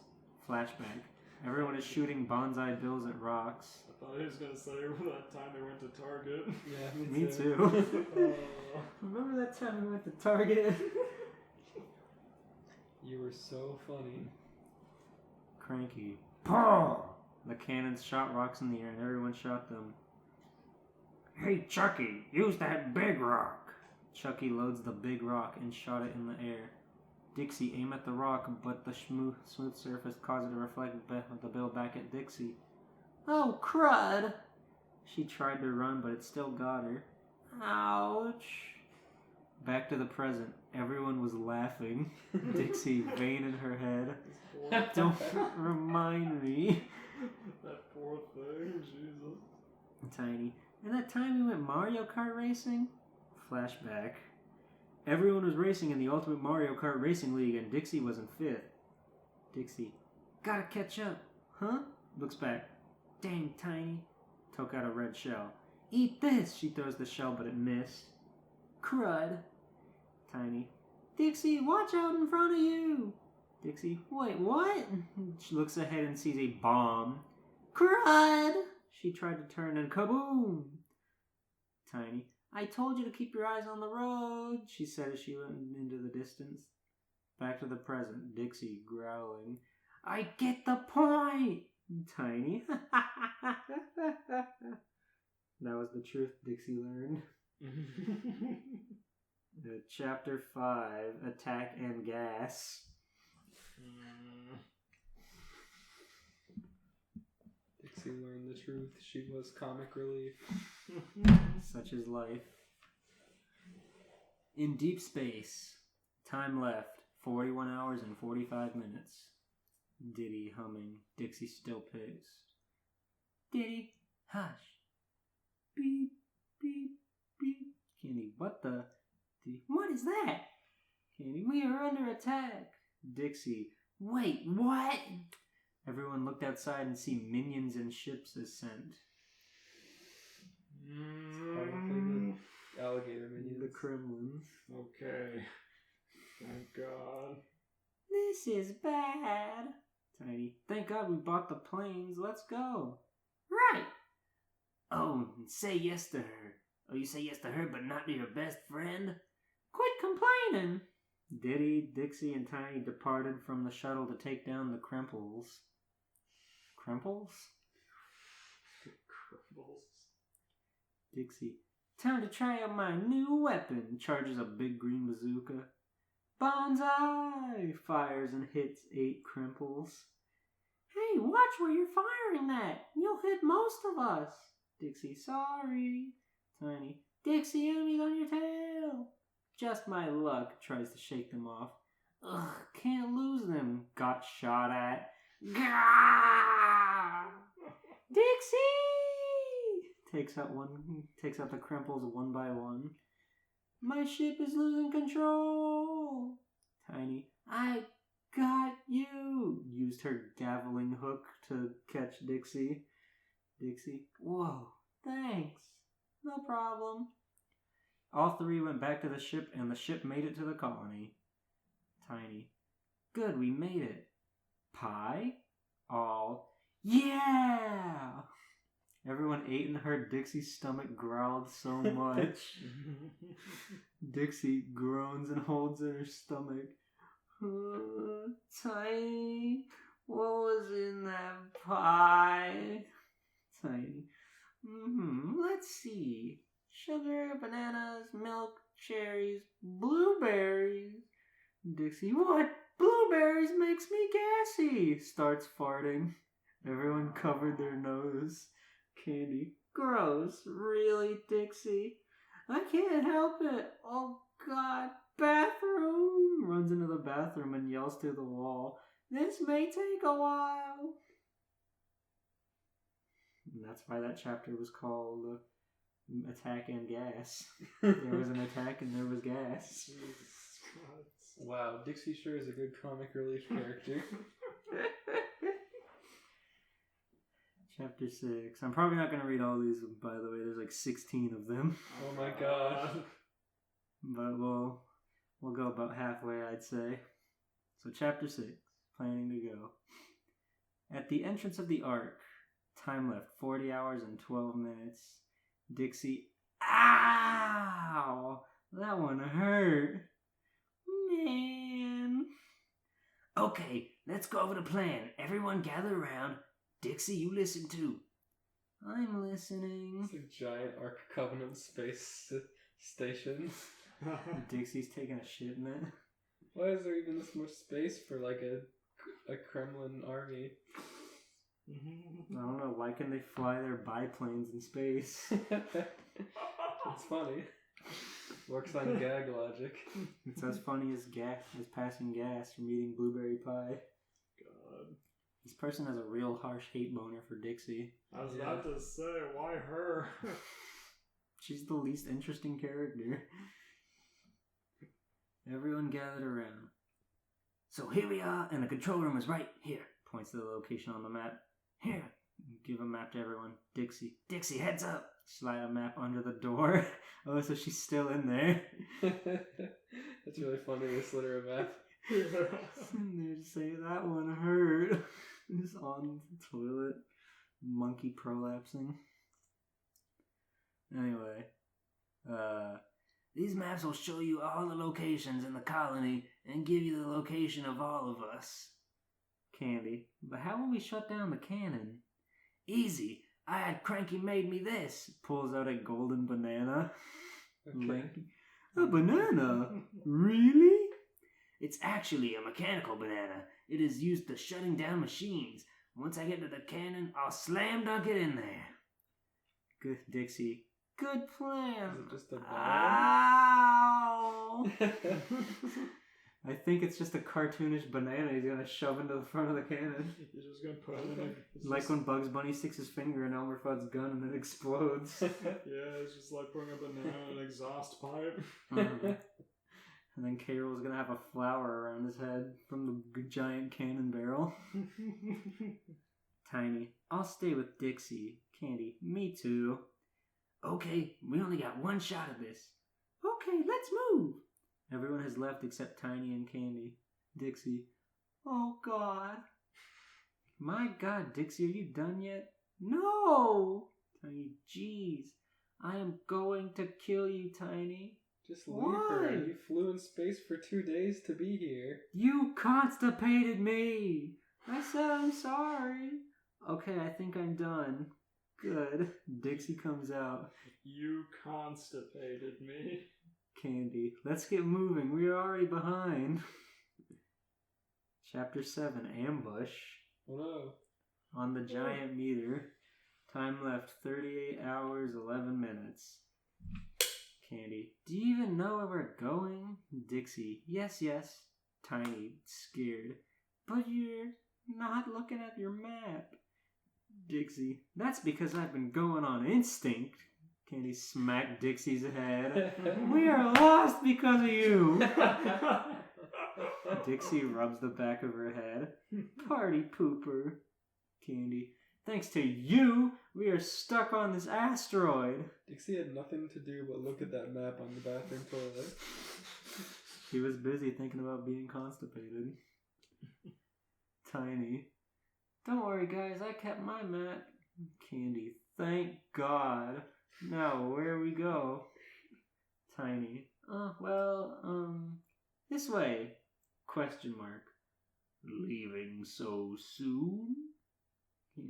Flashback. Everyone is shooting bonsai bills at rocks. I thought he was gonna say that time they went to Target. Yeah, Me too. Oh. Remember that time we went to Target? You were so funny. Cranky. Paw! The cannons shot rocks in the air and everyone shot them. Hey Chucky, use that big rock! Chucky loads the big rock and shot it in the air. Dixie aimed at the rock, but the smooth surface caused it to reflect the bill back at Dixie. Oh, crud! She tried to run, but it still got her. Ouch! Back to the present. Everyone was laughing. Dixie, vein in her head. Don't remind me. That poor thing, Jesus. Tiny. And that time we went Mario Kart racing? Flashback. Everyone was racing in the Ultimate Mario Kart Racing League and Dixie was in 5th. Dixie. Gotta catch up. Huh? Looks back. Dang, Tiny. Took out a red shell. Eat this! She throws the shell but it missed. Crud. Tiny. Dixie, watch out in front of you! Dixie. Wait, what? She looks ahead and sees a bomb. Crud! She tried to turn and kaboom! Tiny. I told you to keep your eyes on the road, she said as she went into the distance. Back to the present, Dixie growling. I get the point! Tiny. That was the truth Dixie learned. Chapter 5, Attack and Gas. Dixie learned the truth. She was comic relief. Such is life. In deep space, time left 41 hours and 45 minutes. Diddy humming. Dixie still pissed. Diddy, hush. Beep, beep, beep. Candy, what the? Dixie, what is that? Candy, we are under attack. Dixie, wait, what? Everyone looked outside and see minions and ships ascend. Probably the alligator minions. The Kremlins. Okay. Thank God. This is bad. Tiny, thank God we bought the planes. Let's go. Right. Oh, and say yes to her. Oh, you say yes to her, but not to your best friend? Quit complaining. Diddy, Dixie, and Tiny departed from the shuttle to take down the Krempels. Krempels? Cripples. Dixie, time to try out my new weapon. Charges a big green bazooka. Bonsai! Fires and hits 8 Krempels. Hey, watch where you're firing that. You'll hit most of us. Dixie, sorry. Tiny, Dixie, enemies on your tail. Just my luck. Tries to shake them off. Ugh, can't lose them. Got shot at. Gah! Dixie! Takes out the Krempels one by one. My ship is losing control. Tiny, I got you. Used her gaveling hook to catch Dixie. Dixie, whoa, thanks. No problem. All 3 went back to the ship, and the ship made it to the colony. Tiny, good, we made it. Pie? All, yeah! Everyone ate and heard Dixie's stomach growled so much. Dixie groans and holds in her stomach. Tiny, what was in that pie? Tiny, let's see. Sugar, bananas, milk, cherries, blueberries. Dixie, what? Blueberries makes me gassy. Starts farting. Everyone covered their nose. Candy, gross. Really, Dixie? I can't help it. Oh, God. Bathroom. Runs into the bathroom and yells through the wall. This may take a while. And that's why that chapter was called Attack and Gas. There was an attack and there was gas. Jesus Christ. Wow, Dixie sure is a good comic relief character. Chapter 6. I'm probably not going to read all these, by the way. There's like 16 of them. Oh my gosh. But we'll go about halfway, I'd say. So chapter 6. Planning to go. At the entrance of the Ark. Time left 40 hours and 12 minutes. Dixie. Ow! That one hurt. Man. Okay, let's go over the plan. Everyone gather around. Dixie, you listen too. I'm listening. It's a giant Ark Covenant space station. Dixie's taking a shit in it. Why is there even this much space for like a Kremlin army? I don't know. Why can they fly their biplanes in space? It's funny. Works on gag logic. It's as funny as passing gas from eating blueberry pie. God. This person has a real harsh hate boner for Dixie. I was about to say, why her? She's the least interesting character. Everyone gathered around. So here we are, and the control room is right here. Points to the location on the map. Here. Give a map to everyone. Dixie, heads up. Slide a map under the door. Oh, so she's still in there. That's really funny, this litter of map. And they just say, that one hurt. Just on the toilet. Monkey prolapsing. Anyway. These maps will show you all the locations in the colony and give you the location of all of us. Candy. But how will we shut down the cannon? Easy. I had Cranky made me this. Pulls out a golden banana. Okay. Link. A banana? Really? It's actually a mechanical banana. It is used to shutting down machines. Once I get to the cannon, I'll slam dunk it in there. Good, Dixie. Good plan. Is it just a bomb? Ow! I think it's just a cartoonish banana he's gonna shove into the front of the cannon. You're just gonna put it in Like when Bugs Bunny sticks his finger in Elmer Fudd's gun and it explodes. Yeah, it's just like putting a banana in an exhaust pipe. And then Carol's gonna have a flower around his head from the giant cannon barrel. Tiny, I'll stay with Dixie. Candy, me too. Okay, we only got one shot at this. Okay, let's move. Everyone has left except Tiny and Candy. Dixie, oh God. My God, Dixie, are you done yet? No! Tiny, jeez. I am going to kill you, Tiny. Just leave her. You flew in space for 2 days to be here. You constipated me. I said I'm sorry. Okay, I think I'm done. Good. Dixie comes out. You constipated me. Candy, let's get moving. We are already behind. Chapter 7, Ambush. Oh no. On the giant meter. Time left 38 hours, 11 minutes. Candy, do you even know where we're going? Dixie, yes. Tiny, scared. But you're not looking at your map. Dixie, that's because I've been going on instinct. Candy smacked Dixie's head. We are lost because of you. Dixie rubs the back of her head. Party pooper. Candy, thanks to you, we are stuck on this asteroid. Dixie had nothing to do but look at that map on the bathroom toilet. She was busy thinking about being constipated. Tiny, don't worry guys, I kept my map. Candy, thank God. Now where we go? Tiny, this way? Question mark. Leaving so soon?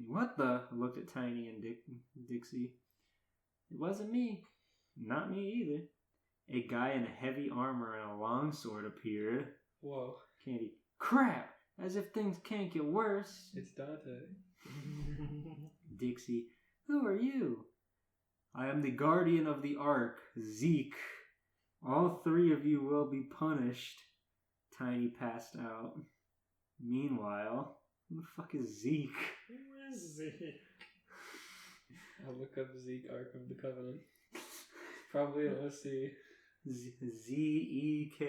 What the? I looked at Tiny and Dixie. It wasn't me. Not me either. A guy in heavy armor and a longsword appeared. Whoa. Candy, crap! As if things can't get worse. It's Dante. Dixie, who are you? I am the guardian of the Ark, Zeke. All three of you will be punished. Tiny passed out. Meanwhile, who the fuck is Zeke? Who is Zeke? I'll look up Zeke, Ark of the Covenant. Probably an OC. Zeke.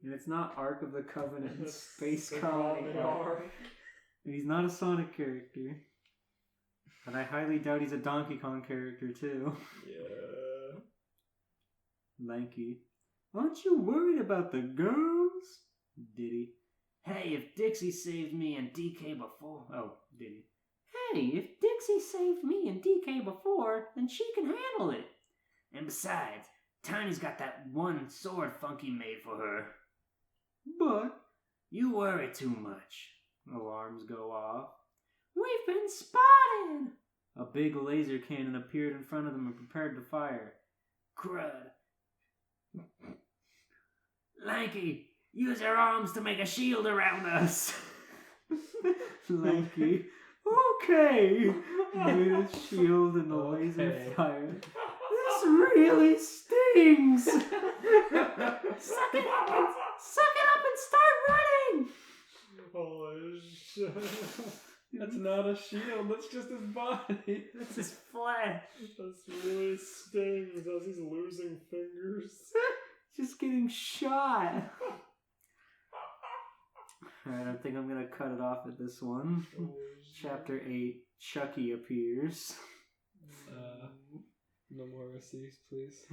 And it's not Ark of the Covenant, it's Space The Colony Colony Ark. Ark. And he's not a Sonic character. And I highly doubt he's a Donkey Kong character too. Yeah. Lanky. Aren't you worried about the girls? Diddy. Hey, if Dixie saved me and DK before... Oh, Diddy. Hey, if Dixie saved me and DK before, then she can handle it. And besides, Tiny's got that one sword Funky made for her. But you worry too much. Alarms go off. We've been spotted! A big laser cannon appeared in front of them and prepared to fire. Crud. Lanky, use your arms to make a shield around us. Lanky, okay. Made a shield and the laser fired. This really stings. Suck it up and start running. Holy shit. That's not a shield, that's just his body. That's his flesh. This really stings as he's losing fingers. Just getting shot. Alright, I think I'm gonna cut it off at this one. Chapter 8, Chucky appears. No more OCs, please.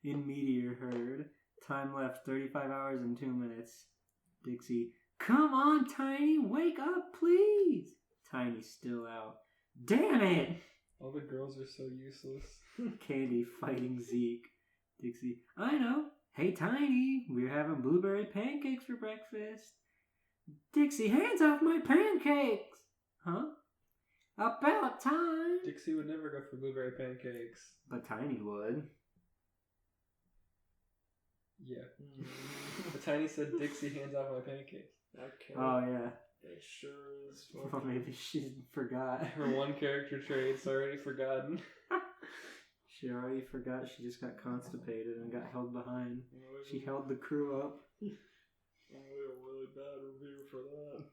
In Meteor Herd. Time left 35 hours and 2 minutes. Dixie, come on, Tiny, wake up, please. Tiny still out. Damn it! All the girls are so useless. Candy fighting Zeke. Dixie, I know. Hey, Tiny, we're having blueberry pancakes for breakfast. Dixie, hands off my pancakes! Huh? About time! Dixie would never go for blueberry pancakes. But Tiny would. Yeah. But Tiny said Dixie hands off my pancakes. Okay. Oh, yeah. It sure is Or fucking... maybe she forgot. Her one character trait's already forgotten. She already forgot she just got constipated and got held behind. She held the crew up. I made a really bad review for that.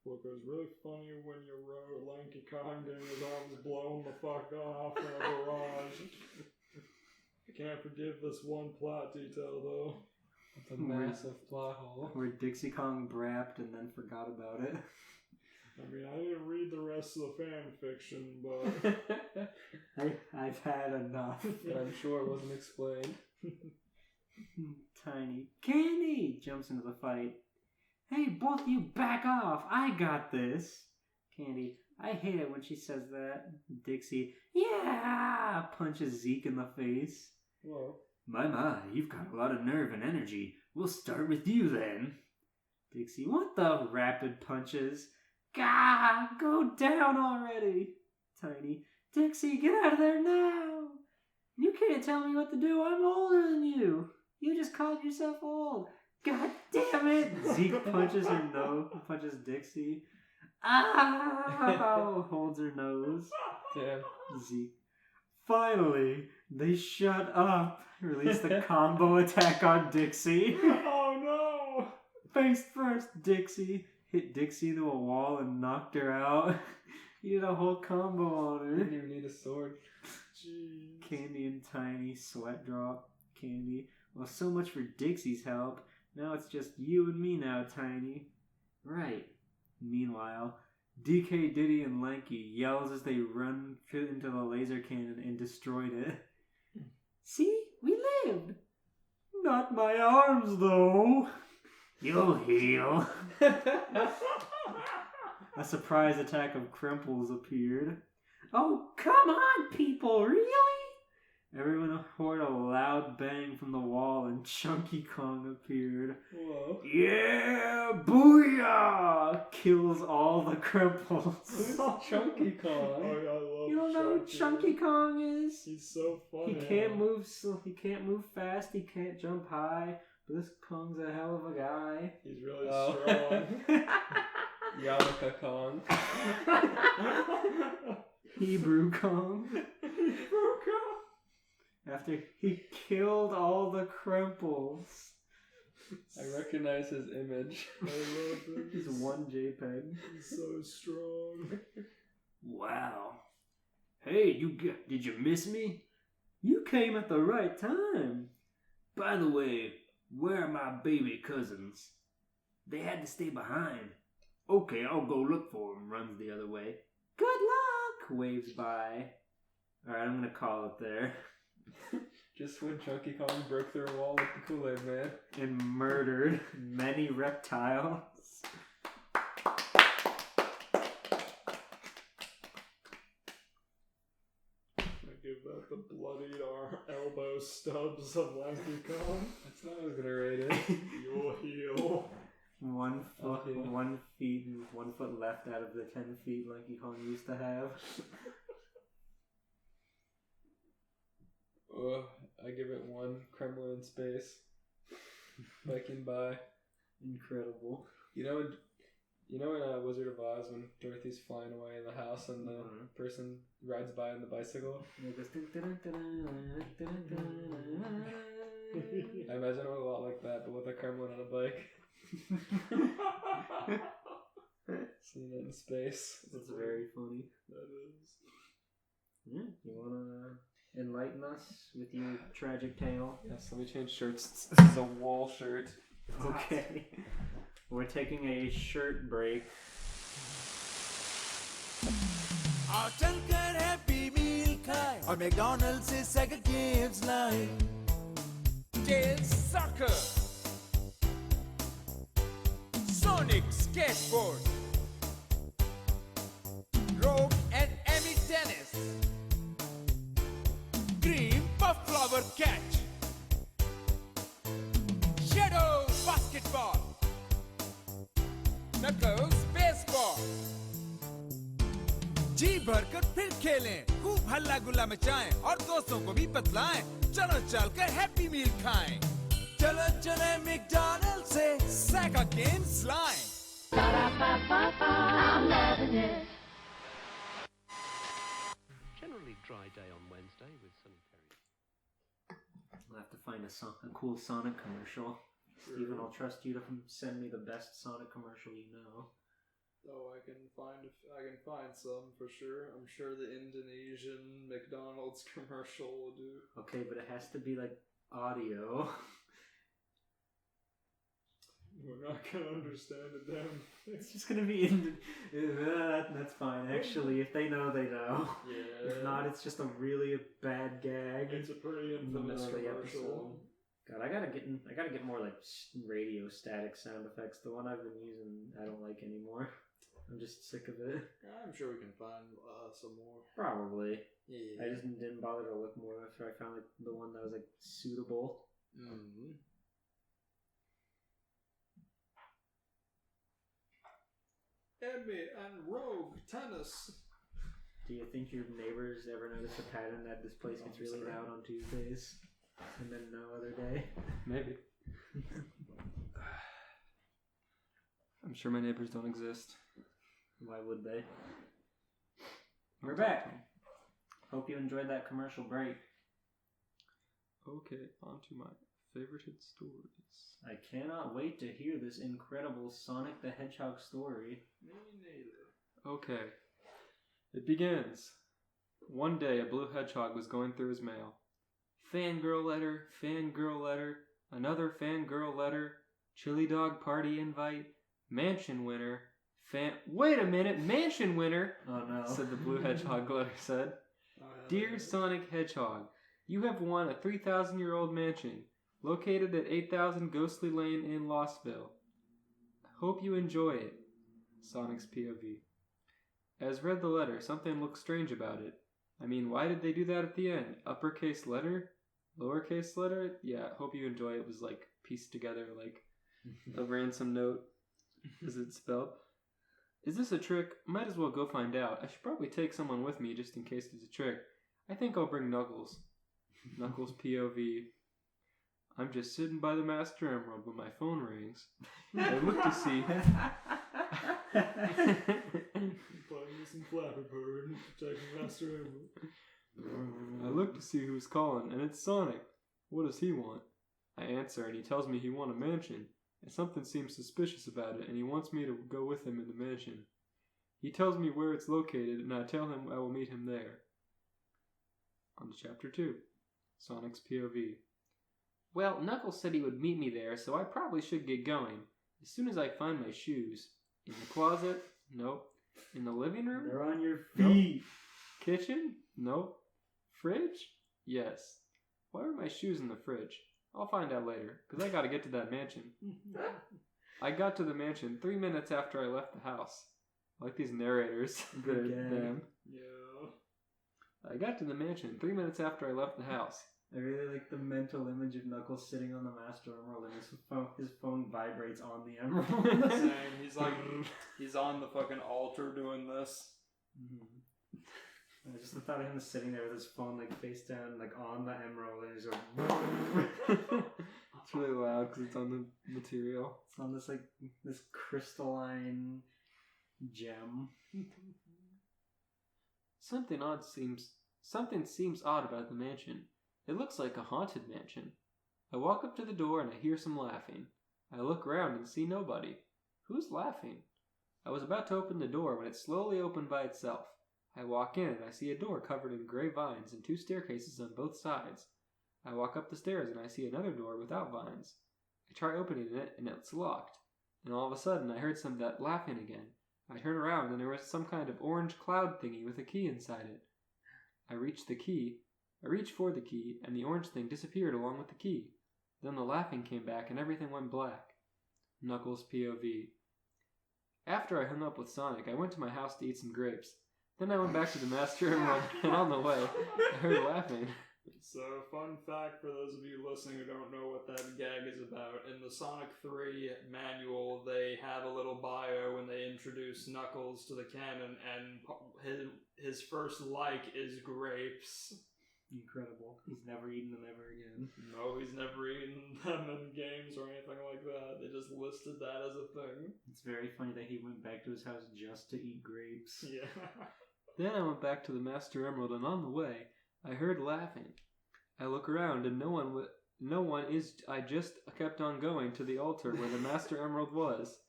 Look, it was really funny when you wrote Lanky Kong getting his arms blown the fuck off in a garage. Can't forgive this one plot detail, though. It's a massive plot hole. Where Dixie Kong brapped and then forgot about it. I mean, I didn't read the rest of the fan fiction, but... I've had enough. But I'm sure it wasn't explained. Tiny. Candy jumps into the fight. Hey, both of you back off. I got this. Candy. I hate it when she says that. Dixie. Yeah! Punches Zeke in the face. Whoa. My, you've got a lot of nerve and energy. We'll start with you then. Dixie. What the? Rapid punches. Gah! Go down already. Tiny. Dixie, get out of there now. You can't tell me what to do. I'm older than you. You just called yourself old. God damn it! Zeke punches her nose. Punches Dixie. Ow! Holds her nose. Damn. Zeke. Finally, they shut up. Release the combo attack on Dixie. Oh no! Face first, Dixie. Hit Dixie into a wall and knocked her out. He did a whole combo on her. Didn't even need a sword. Jeez. Candy and Tiny sweat drop. Candy. Well, so much for Dixie's help. Now it's just you and me now, Tiny. Right. Meanwhile, DK, Diddy, and Lanky yells as they run into the laser cannon and destroyed it. See? We lived! Not my arms, though. You'll heal. A surprise attack of Crimples appeared. Oh, come on, people! Really? Everyone heard a loud bang from the wall and Chunky Kong appeared. Whoa. Yeah! Booyah! Kills all the Crimples. Chunky Kong. Oh, yeah, I love You don't know who Chunky Kong is? He's so funny. He can't move. He can't move fast. He can't jump high. But this Kong's a hell of a guy. He's really strong. Yarmulke Kong. Hebrew Kong. Hebrew Kong. After he killed all the Crimples. I recognize his image. I love him. He's one JPEG. He's so strong. Wow. Hey, did you miss me? You came at the right time. By the way, where are my baby cousins? They had to stay behind. Okay, I'll go look for them, runs the other way. Good luck, waves by. Alright, I'm gonna call it there. Just when Chunky Kong broke through a wall with the Kool-Aid Man. And murdered many reptiles. I give that the bloodied elbow stubs of Lanky Kong. That's not how I was gonna rate it. You'll heal. 1 foot, Okay. 1 feet, and 1 foot left out of the 10 feet Lanky Kong used to have. I give it 1 Kremlin in space. Biking by. Incredible. You know in Wizard of Oz when Dorothy's flying away in the house and the person rides by on the bicycle? And it goes, I imagine it a lot like that, but with a Kremlin on a bike. Seeing it in space. That's very funny. That is. Yeah, you wanna enlighten us with your tragic tale? Yes, let me change shirts. This is a wool shirt. Okay. We're taking a shirt break. आओ चलकर happy मील खाए और McDonald's से सेगा games लाए Tail Soccer Sonic Skateboard Rogue and Emmy Tennis Cream Puff Flower Catch Shadow Basketball Knuckles Baseball जी भरकर फिर खेलें खूब हल्ला गुल्ला मचाएं और दोस्तों को भी बतलाएं चलो चलकर हैप्पी मील खाएं चलो चले मैकडॉनल्ड्स से सेगा गेम्स लाएं I'm loving it. Generally dry day on Wednesday with sunny periods. We'll have to find a cool Sonic commercial. Steven, I'll trust you to send me the best Sonic commercial you know. Oh, I can find some for sure. I'm sure the Indonesian McDonald's commercial will do. Okay, but it has to be like audio. We're not gonna understand it then. It's just gonna be that's fine. Actually, if they know, they know. Yeah. If not, it's just a really bad gag. It's a pretty in the middle infamous of the commercial. episode. God, I gotta get more like radio static sound effects. The one I've been using, I don't like anymore. I'm just sick of it. I'm sure we can find some more. Probably. Yeah. I just didn't bother to look more after I found like the one that was like suitable. Mm-hmm. Emmy and Rogue tennis. Do you think your neighbors ever notice a pattern that this place gets really loud on Tuesdays and then no other day? Maybe. I'm sure my neighbors don't exist. Why would they? We're back. Hope you enjoyed that commercial break. Okay, on to my favorited stories. I cannot wait to hear this incredible Sonic the Hedgehog story. Me neither. Okay. It begins. One day, a blue hedgehog was going through his mail. Fangirl letter, another fangirl letter, chili dog party invite, mansion winner, Wait a minute, mansion winner! Oh no. Said the blue hedgehog letter said. Dear Sonic Hedgehog, you have won a 3,000-year-old mansion located at 8,000 Ghostly Lane in Lossville. Hope you enjoy it. Sonic's POV. As read the letter, something looked strange about it. I mean, why did they do that at the end? Uppercase letter? Lowercase letter? Yeah, hope you enjoy it was like pieced together like a ransom note. Is it spelled? Is this a trick? Might as well go find out. I should probably take someone with me just in case it's a trick. I think I'll bring Knuckles. Knuckles POV. I'm just sitting by the Master Emerald when my phone rings. I look to see... Playing me some Flappy Bird, checking Master Emerald. I look to see who's calling, and it's Sonic. What does he want? I answer, and he tells me he wants a mansion, and something seems suspicious about it, and he wants me to go with him in the mansion. He tells me where it's located, and I tell him I will meet him there. On to Chapter 2. Sonic's POV. Well, Knuckles said he would meet me there, so I probably should get going. As soon as I find my shoes. In the closet? Nope. In the living room? They're on your feet. Nope. Kitchen? Nope. Fridge? Yes. Why are my shoes in the fridge? I'll find out later, because I gotta get to that mansion. I got to the mansion 3 minutes after I left the house. I like these narrators. Good them. Yeah. I got to the mansion 3 minutes after I left the house. I really like the mental image of Knuckles sitting on the Master Emerald and his phone vibrates on the emerald. Same. He's on the fucking altar doing this. Mm-hmm. I just thought of him sitting there with his phone like face down, like on the emerald, and he's like. It's really loud because it's on the material. It's on this like this crystalline gem. Something seems odd about the mansion. It looks like a haunted mansion. I walk up to the door and I hear some laughing. I look around and see nobody. Who's laughing? I was about to open the door when it slowly opened by itself. I walk in and I see a door covered in gray vines and 2 staircases on both sides. I walk up the stairs and I see another door without vines. I try opening it and it's locked. And all of a sudden I heard some of that laughing again. I turn around and there was some kind of orange cloud thingy with a key inside it. I reach for the key, and the orange thing disappeared along with the key. Then the laughing came back, and everything went black. Knuckles POV. After I hung up with Sonic, I went to my house to eat some grapes. Then I went back to the Master Emerald, and on the way, I heard laughing. So, fun fact for those of you listening who don't know what that gag is about, in the Sonic 3 manual, they have a little bio when they introduce Knuckles to the canon, and his first like is grapes. Incredible. He's never eaten them ever again. No, he's never eaten them in games or anything like that. They just listed that as a thing. It's very funny that he went back to his house just to eat grapes. Yeah. Then I went back to the Master Emerald, and on the way, I heard laughing. I look around, and I just kept on going to the altar where the Master Emerald was.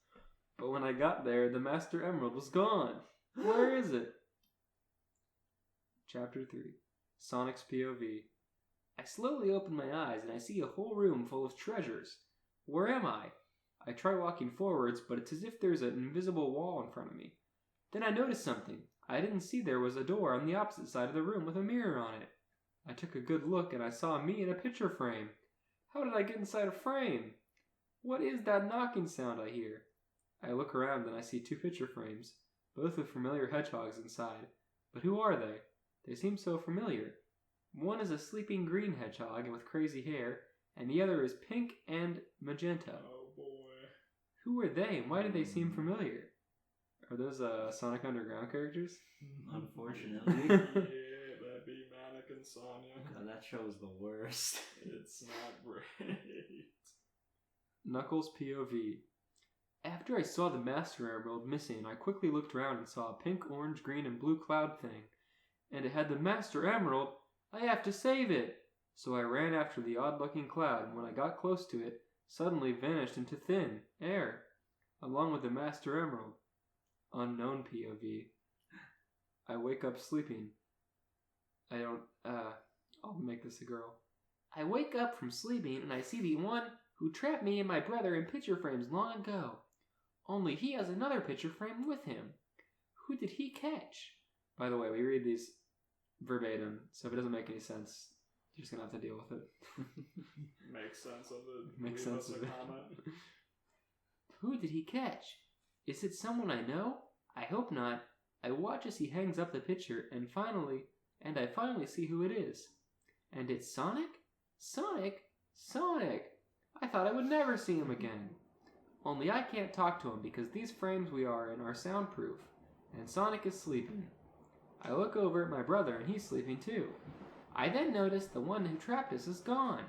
But when I got there, the Master Emerald was gone. Where is it? Chapter 3. Sonic's POV. I slowly open my eyes and I see a whole room full of treasures. Where am I? I try walking forwards, but it's as if there's an invisible wall in front of me. Then I notice something. I didn't see there was a door on the opposite side of the room with a mirror on it. I took a good look and I saw me in a picture frame. How did I get inside a frame? What is that knocking sound I hear? I look around and I see 2 picture frames, both with familiar hedgehogs inside. But who are they? They seem so familiar. One is a sleeping green hedgehog with crazy hair, and the other is pink and magenta. Oh boy. Who are they and why do they seem familiar? Are those Sonic Underground characters? Unfortunately. Yeah, that'd be Manic and Sonya. God, that show is the worst. It's not great. Knuckles POV. After I saw the Master Emerald missing, I quickly looked around and saw a pink, orange, green, and blue cloud thing. And it had the Master Emerald. I have to save it! So I ran after the odd-looking cloud, and when I got close to it, suddenly vanished into thin air, along with the Master Emerald. Unknown POV. I wake up sleeping. I'll make this a girl. I wake up from sleeping and I see the one who trapped me and my brother in picture frames long ago. Only he has another picture frame with him. Who did he catch? By the way, we read these verbatim, so if it doesn't make any sense, you're just gonna have to deal with it. Makes sense of it. Makes Leave sense us of a it. comment. Who did he catch? Is it someone I know? I hope not. I watch as he hangs up the picture, and I finally see who it is. And it's Sonic? Sonic? Sonic! I thought I would never see him again. Only I can't talk to him because these frames we are in are soundproof, and Sonic is sleeping. I look over at my brother, and he's sleeping too. I then notice the one who trapped us is gone.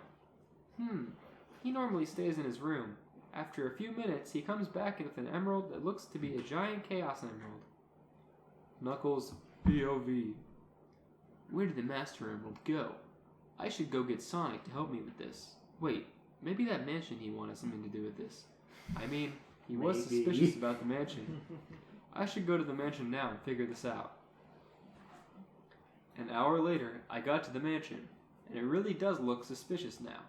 He normally stays in his room. After a few minutes, he comes back with an emerald that looks to be a giant Chaos Emerald. Knuckles POV. Where did the Master Emerald go? I should go get Sonic to help me with this. Wait, maybe that mansion he wanted something to do with this. I mean, he was Maybe. suspicious about the mansion. I should go to the mansion now and figure this out. An hour later, I got to the mansion, and it really does look suspicious now.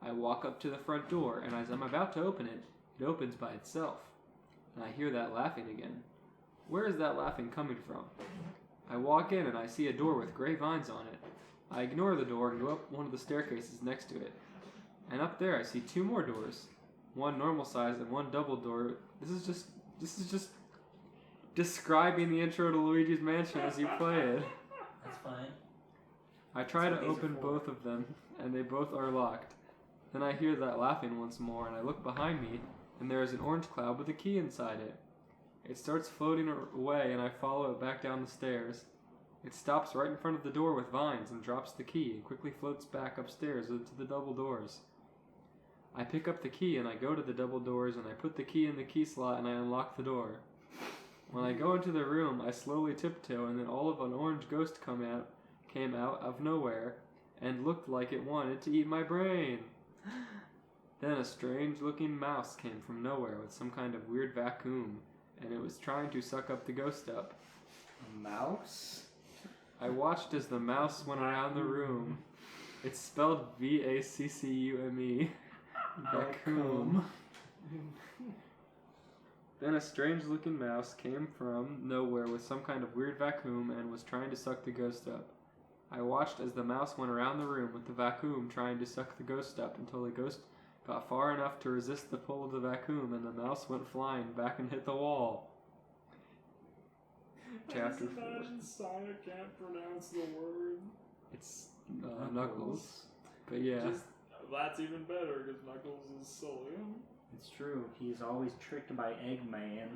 I walk up to the front door, and as I'm about to open it, it opens by itself. And I hear that laughing again. Where is that laughing coming from? I walk in and I see a door with gray vines on it. I ignore the door and go up one of the staircases next to it. And up there I see 2 more doors. One normal size and one double door. This is just describing the intro to Luigi's Mansion as you play it. That's fine. I try That's to what these are open for. both of them, and they both are locked. Then I hear that laughing once more, and I look behind me, and there is an orange cloud with a key inside it. It starts floating away, and I follow it back down the stairs. It stops right in front of the door with vines and drops the key and quickly floats back upstairs into the double doors. I pick up the key and I go to the double doors and I put the key in the key slot and I unlock the door. When I go into the room, I slowly tiptoe and then all of an orange ghost came out of nowhere and looked like it wanted to eat my brain. Then a strange looking mouse came from nowhere with some kind of weird vacuum and it was trying to suck up the ghost up. A mouse? I watched as the mouse went around the room. It's spelled V-A-C-C-U-M-E. Vacuum. Then a strange-looking mouse came from nowhere with some kind of weird vacuum and was trying to suck the ghost up. I watched as the mouse went around the room with the vacuum trying to suck the ghost up until the ghost got far enough to resist the pull of the vacuum and the mouse went flying back and hit the wall. Chapter 4. Imagine Sonic can't pronounce the word. It's Knuckles. But yeah. That's even better because Knuckles is silly. It's true. He's always tricked by Eggman.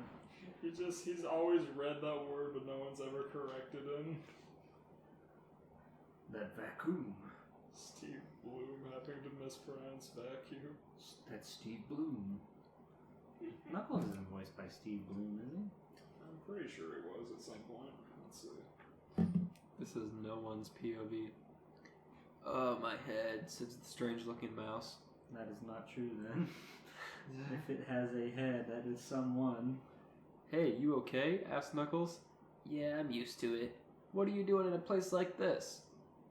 He's always read that word, but no one's ever corrected him. That vacuum. Steve Bloom having to mispronounce vacuum. That's Steve Bloom. Knuckles isn't voiced by Steve Bloom, is he? I'm pretty sure he was at some point. Let's see. This is no one's POV. Oh, my head, says the strange looking mouse. That is not true then. If it has a head, that is someone. Hey, you okay? Asked Knuckles. Yeah, I'm used to it. What are you doing in a place like this?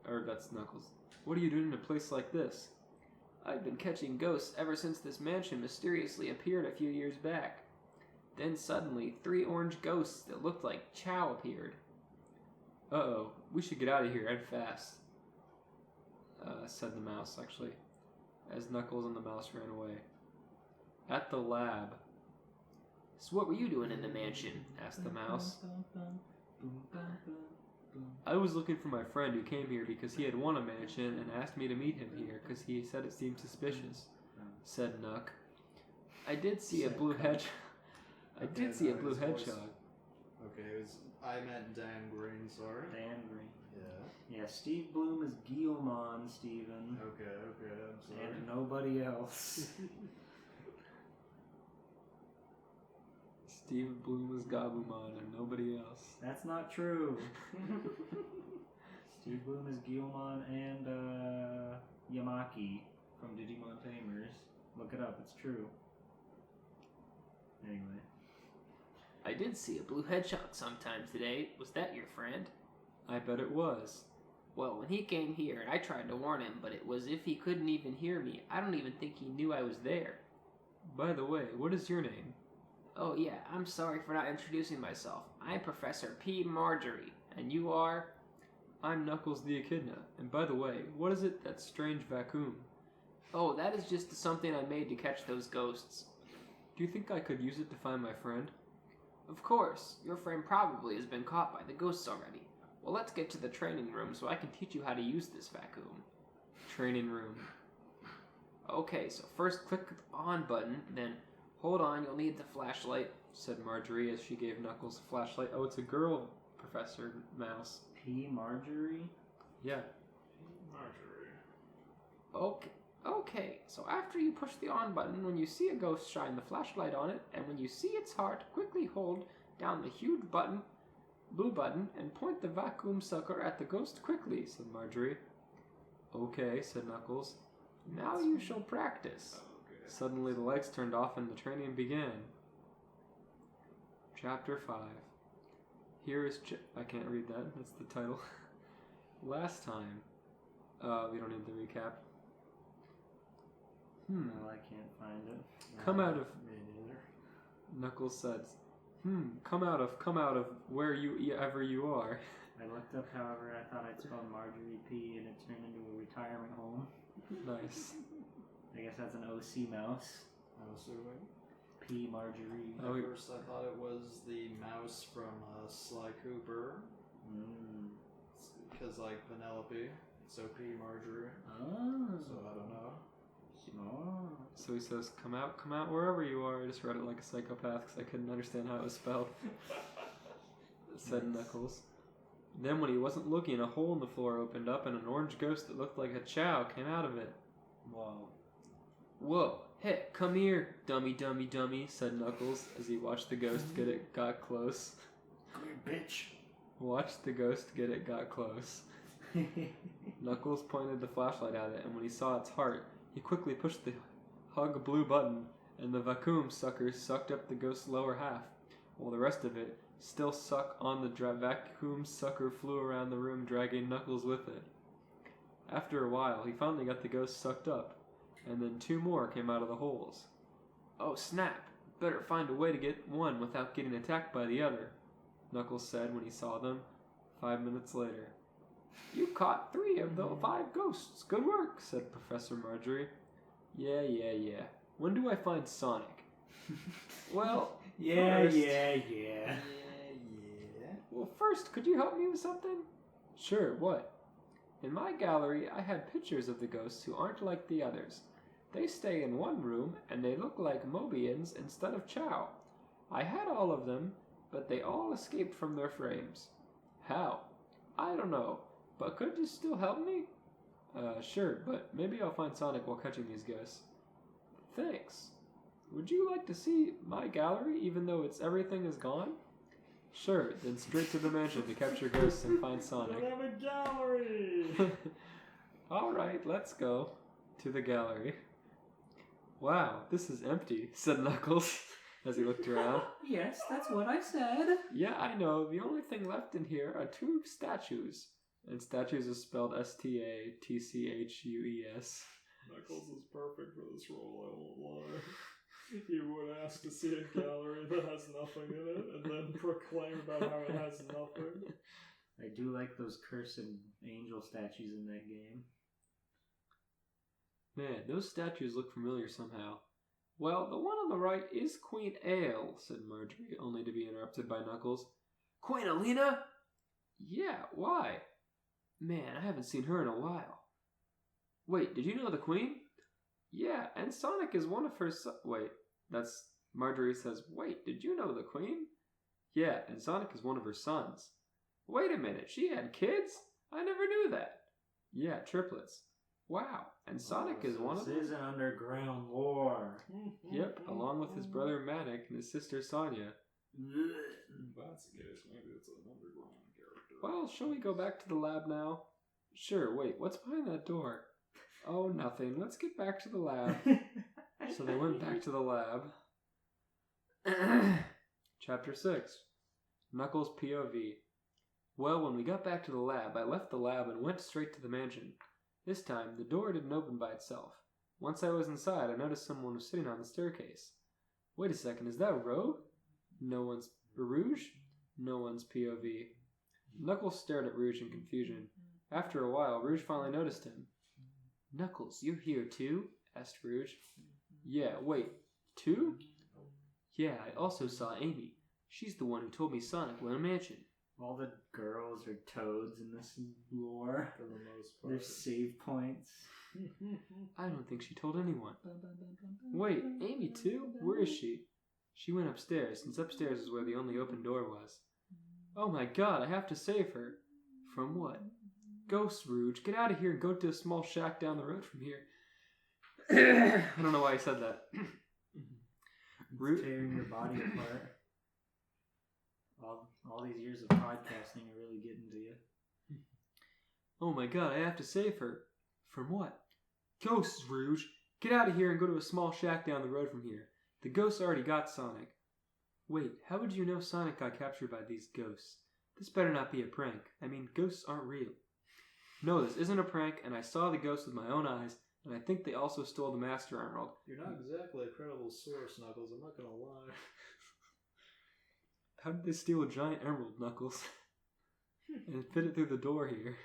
That's Knuckles. What are you doing in a place like this? I've been catching ghosts ever since this mansion mysteriously appeared a few years back. Then suddenly, 3 orange ghosts that looked like Chow appeared. Uh-oh, we should get out of here and fast, said the mouse, actually, as Knuckles and the mouse ran away. At the lab. So what were you doing in the mansion? Asked the mouse. I was looking for my friend who came here because he had won a mansion and asked me to meet him here because he said it seemed suspicious, said Nuck. I did see a blue hedgehog. Okay, I meant Dan Green, sorry. Dan Green. Yeah. Yeah, Steve Bloom is Guillemon, Steven. Okay, I'm sorry. And nobody else. Steve Bloom is Gabumon and nobody else. That's not true. Steve Bloom is Guillemon and Yamaki from Digimon Tamers. Look it up, it's true. Anyway. I did see a blue hedgehog sometime today. Was that your friend? I bet it was. Well, when he came here, I tried to warn him, but it was as if he couldn't even hear me. I don't even think he knew I was there. By the way, what is your name? Oh yeah, I'm sorry for not introducing myself. I'm Professor P. Marjorie, and you are? I'm Knuckles the Echidna, and by the way, what is it, that strange vacuum? Oh, that is just something I made to catch those ghosts. Do you think I could use it to find my friend? Of course, your friend probably has been caught by the ghosts already. Well, let's get to the training room so I can teach you how to use this vacuum. Training room. Okay, so first click the on button, then hold on, you'll need the flashlight, said Marjorie as she gave Knuckles a flashlight. Oh, it's a girl, Professor Mouse. P. Marjorie? Yeah. Marjorie. Okay, so after you push the on button, when you see a ghost, shine the flashlight on it, and when you see its heart, quickly hold down the huge button, blue button, and point the vacuum sucker at the ghost quickly, said Marjorie. Okay, said Knuckles. Now you shall practice. Okay. Suddenly the lights turned off and the training began. Chapter 5. Here is I can't read that, that's the title. Last time. We don't need the recap. No, I can't find it. Come out of... Me neither. Knuckles says, come out of where ever you are. I looked up, however, I thought I'd spelled Marjorie P and it turned into a retirement home. Nice. I guess that's an OC mouse. I was doing. P. Marjorie. Oh, At first I thought it was the mouse from Sly Cooper. Because like Penelope, so P. Marjorie. Oh. So I don't know. Oh. So he says, come out wherever you are. I just read it like a psychopath because I couldn't understand how it was spelled. Said Knuckles. Then when he wasn't looking, a hole in the floor opened up and an orange ghost that looked like a Chow came out of it. Whoa, hey, come here, dummy, said Knuckles as he watched the ghost got close. Come here, bitch. Watched the ghost got close. Knuckles pointed the flashlight at it, and when he saw its heart, he quickly pushed the hug blue button, and the vacuum sucker sucked up the ghost's lower half, while the rest of it, still stuck on the vacuum sucker, flew around the room, dragging Knuckles with it. After a while, he finally got the ghost sucked up, and then 2 more came out of the holes. Oh snap! Better find a way to get one without getting attacked by the other, Knuckles said when he saw them, 5 minutes later. You caught 3 of the 5 ghosts. Good work, said Professor Marjorie. Yeah. When do I find Sonic? Well, first... Yeah. Well, first, could you help me with something? Sure, what? In my gallery, I had pictures of the ghosts who aren't like the others. They stay in one room, and they look like Mobians instead of Chow. I had all of them, but they all escaped from their frames. How? I don't know. But could you still help me? Sure, but maybe I'll find Sonic while catching these ghosts. Thanks. Would you like to see my gallery even though everything is gone? Sure, then straight to the mansion to capture ghosts and find Sonic. We have a gallery! Alright, let's go. To the gallery. Wow, this is empty, said Knuckles as he looked around. Yes, that's what I said. Yeah, I know. The only thing left in here are 2 statues. And statues is spelled S-T-A-T-C-H-U-E-S. Knuckles is perfect for this role, I won't lie. He would ask to see a gallery that has nothing in it, and then proclaim about how it has nothing. I do like those cursed angel statues in that game. Man, those statues look familiar somehow. Well, the one on the right is Queen Ale, said Marjorie, only to be interrupted by Knuckles. Queen Alina? Yeah, why? Man, I haven't seen her in a while. Wait, did you know the Queen? Yeah, and Sonic is one of her Wait, that's... Marjorie says, wait, did you know the Queen? Yeah, and Sonic is one of her sons. Wait a minute, she had kids? I never knew that. Yeah, triplets. Wow, and Sonic is one of them? This is an underground lore. Yep, along with his brother Manic and his sister Sonya. If that's the case, maybe it's an underground character. Well, shall we go back to the lab now? Sure, wait, what's behind that door? Oh, nothing. Let's get back to the lab. So they went back to the lab. Chapter 6. Knuckles' POV. Well, when we got back to the lab, I left the lab and went straight to the mansion. This time, the door didn't open by itself. Once I was inside, I noticed someone was sitting on the staircase. Wait a second, is that Rogue? No one's... Rouge? No one's POV. Knuckles stared at Rouge in confusion. After a while, Rouge finally noticed him. Knuckles, you're here too? Asked Rouge. Yeah, wait, too? Yeah, I also saw Amy. She's the one who told me Sonic went a mansion. All the girls are toads in this lore. For the most part. Their save points. I don't think she told anyone. Wait, Amy too? Where is she? She went upstairs, since upstairs is where the only open door was. Oh my god, I have to save her. From what? Ghost, Rouge. Get out of here and go to a small shack down the road from here. I don't know why I said that. Tearing your body apart. All these years of podcasting are really getting to you. Oh my god, I have to save her. From what? Ghosts, Rouge. Get out of here and go to a small shack down the road from here. The ghosts already got Sonic. Wait, how would you know Sonic got captured by these ghosts? This better not be a prank. I mean, ghosts aren't real. No, this isn't a prank, and I saw the ghosts with my own eyes, and I think they also stole the Master Emerald. You're not exactly a credible source, Knuckles, I'm not gonna lie. How did they steal a giant emerald, Knuckles? And fit it through the door here.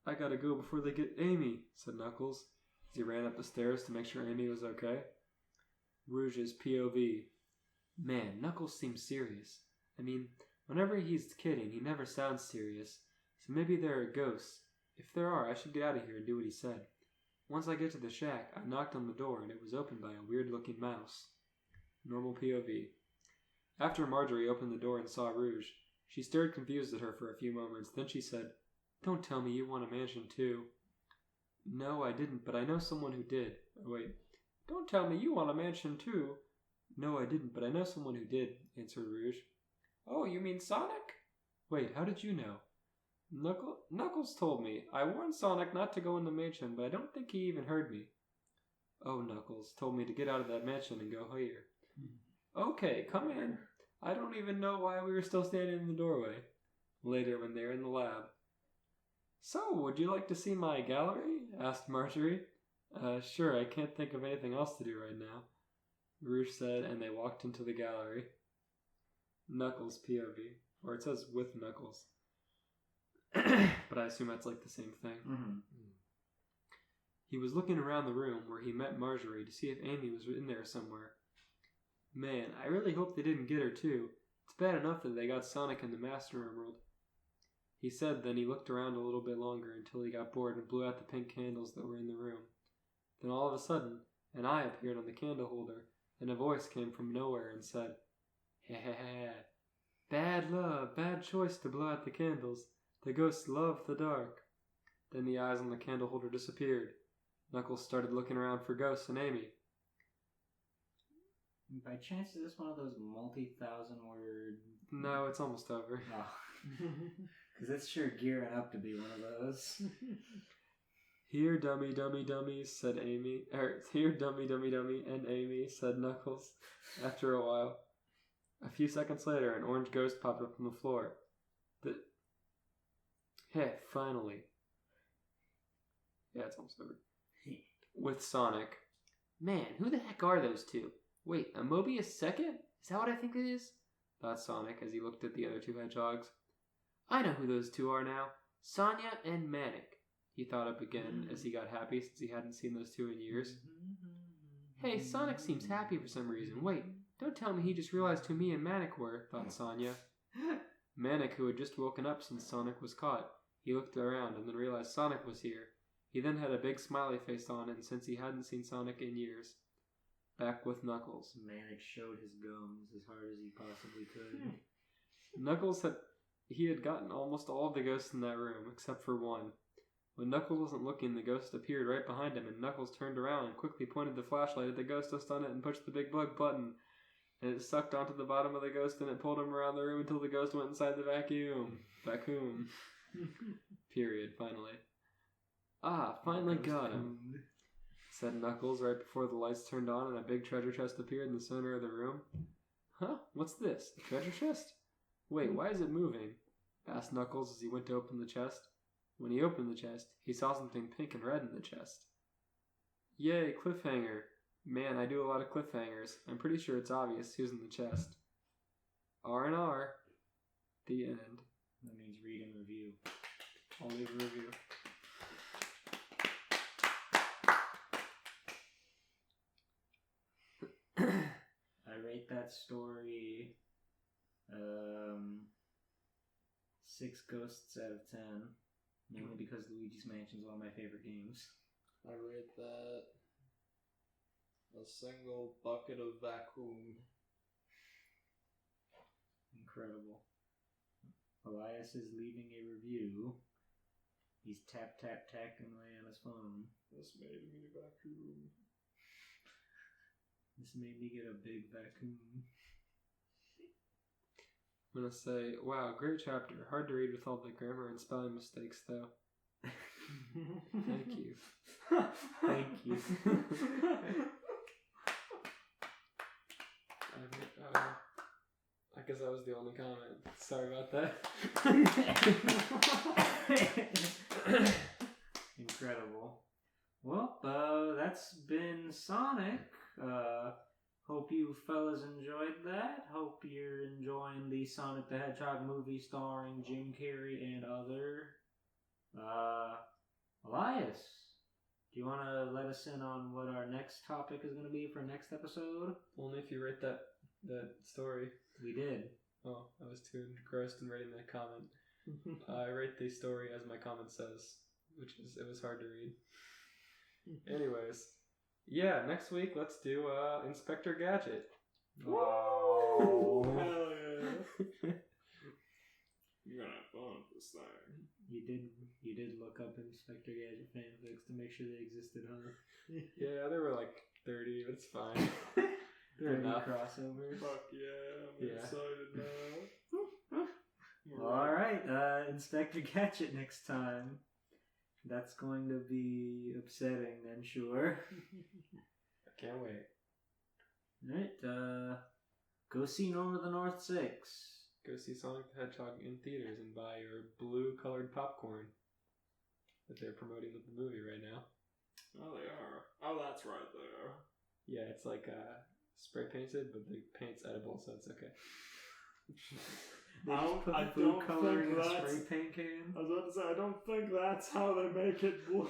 I gotta go before they get Amy, said Knuckles, as he ran up the stairs to make sure Amy was okay. Rouge's POV. Man, Knuckles seems serious. I mean, whenever he's kidding, he never sounds serious. So maybe there are ghosts. If there are, I should get out of here and do what he said. Once I get to the shack, I knocked on the door and it was opened by a weird-looking mouse. Normal POV. After Marjorie opened the door and saw Rouge, she stared confused at her for a few moments. Then she said, Don't tell me you want a mansion too. No, I didn't, but I know someone who did. Oh, wait. Don't tell me you want a mansion too. No, I didn't, but I know someone who did, answered Rouge. Oh, you mean Sonic? Wait, how did you know? Knuckles told me. I warned Sonic not to go in the mansion, but I don't think he even heard me. Oh, Knuckles told me to get out of that mansion and go here. Okay, come in. I don't even know why we were still standing in the doorway. Later, when they were in the lab. So, would you like to see my gallery? Asked Marjorie. Sure, I can't think of anything else to do right now, Rouge said, and they walked into the gallery. Knuckles POV. Or it says with Knuckles. But I assume that's like the same thing. Mm-hmm. He was looking around the room where he met Marjorie to see if Amy was in there somewhere. Man, I really hope they didn't get her too. It's bad enough that they got Sonic and the Master Emerald. He said, then he looked around a little bit longer until he got bored and blew out the pink candles that were in the room. Then all of a sudden, an eye appeared on the candle holder, and a voice came from nowhere and said, "Ha ha ha, bad love, bad choice to blow out the candles. The ghosts love the dark." Then the eyes on the candle holder disappeared. Knuckles started looking around for Ghost and Amy. By chance, is this one of those multi-thousand word... No, it's almost over. Oh. Because it's sure gearing up to be one of those. Here, dummy, dummy, dummy, said Amy. Here, dummy, dummy, dummy, and Amy, said Knuckles. After a while. A few seconds later, an orange ghost popped up from the floor. Hey, finally. Yeah, it's almost over. With Sonic. Man, who the heck are those two? Wait, a Mobius second? Is that what I think it is? Thought Sonic as he looked at the other two hedgehogs. I know who those two are now. Sonya and Manic. He thought up again as he got happy since he hadn't seen those two in years. Hey, Sonic seems happy for some reason. Wait, don't tell me he just realized who me and Manic were, thought Sonya. Manic, who had just woken up since Sonic was caught. He looked around and then realized Sonic was here. He then had a big smiley face on, and since he hadn't seen Sonic in years. Back with Knuckles. Manic showed his gums as hard as he possibly could. Knuckles had gotten almost all of the ghosts in that room, except for one. When Knuckles wasn't looking, the ghost appeared right behind him, and Knuckles turned around and quickly pointed the flashlight at the ghost just on it and pushed the big bug button. And it sucked onto the bottom of the ghost, and it pulled him around the room until the ghost went inside the vacuum. Period, finally. Ah, finally got him, said Knuckles right before the lights turned on and a big treasure chest appeared in the center of the room. Huh? What's this? A treasure chest? Wait, why is it moving? Asked Knuckles as he went to open the chest. When he opened the chest, he saw something pink and red in the chest. Yay, cliffhanger. Man, I do a lot of cliffhangers. I'm pretty sure it's obvious who's in the chest. R&R. The end. That means read and review. I'll leave a review. I rate that story 6 ghosts out of 10. Mainly because Luigi's Mansion is one of my favorite games. I rate that a single bucket of vacuum. Incredible. Elias is leaving a review. He's tapping away on his phone. This made me vacuum. This made me get a big vacuum. I'm gonna say, wow, great chapter. Hard to read with all the grammar and spelling mistakes, though. Thank you. Thank you. I guess that was the only comment. Sorry about that. Incredible. Well, that's been Sonic. Hope you fellas enjoyed that. Hope you're enjoying the Sonic the Hedgehog movie starring Jim Carrey and other. Elias, do you want to let us in on what our next topic is going to be for next episode? Only if you rate that story. We did. Oh, I was too engrossed in writing that comment. I rate the story as my comment says, it was hard to read. Anyways, yeah, next week let's do Inspector Gadget. Wow. Hell yeah. You're gonna have fun with this thing. You did look up Inspector Gadget fanfics to make sure they existed, huh? Yeah, there were like 30, but it's fine. They're enough. Crossovers. Fuck yeah, I'm excited now. Alright, Inspector Gadget next time. That's going to be upsetting, I'm sure. I can't wait. Alright, go see Norm of the North 6. Go see Sonic the Hedgehog in theaters and buy your blue-colored popcorn that they're promoting with the movie right now. Oh, they are. Oh, that's right there. Yeah, it's like spray painted, but the paint's edible, so it's okay. I don't think that's... spray paint can? I was about to say, I don't think that's how they make it blue.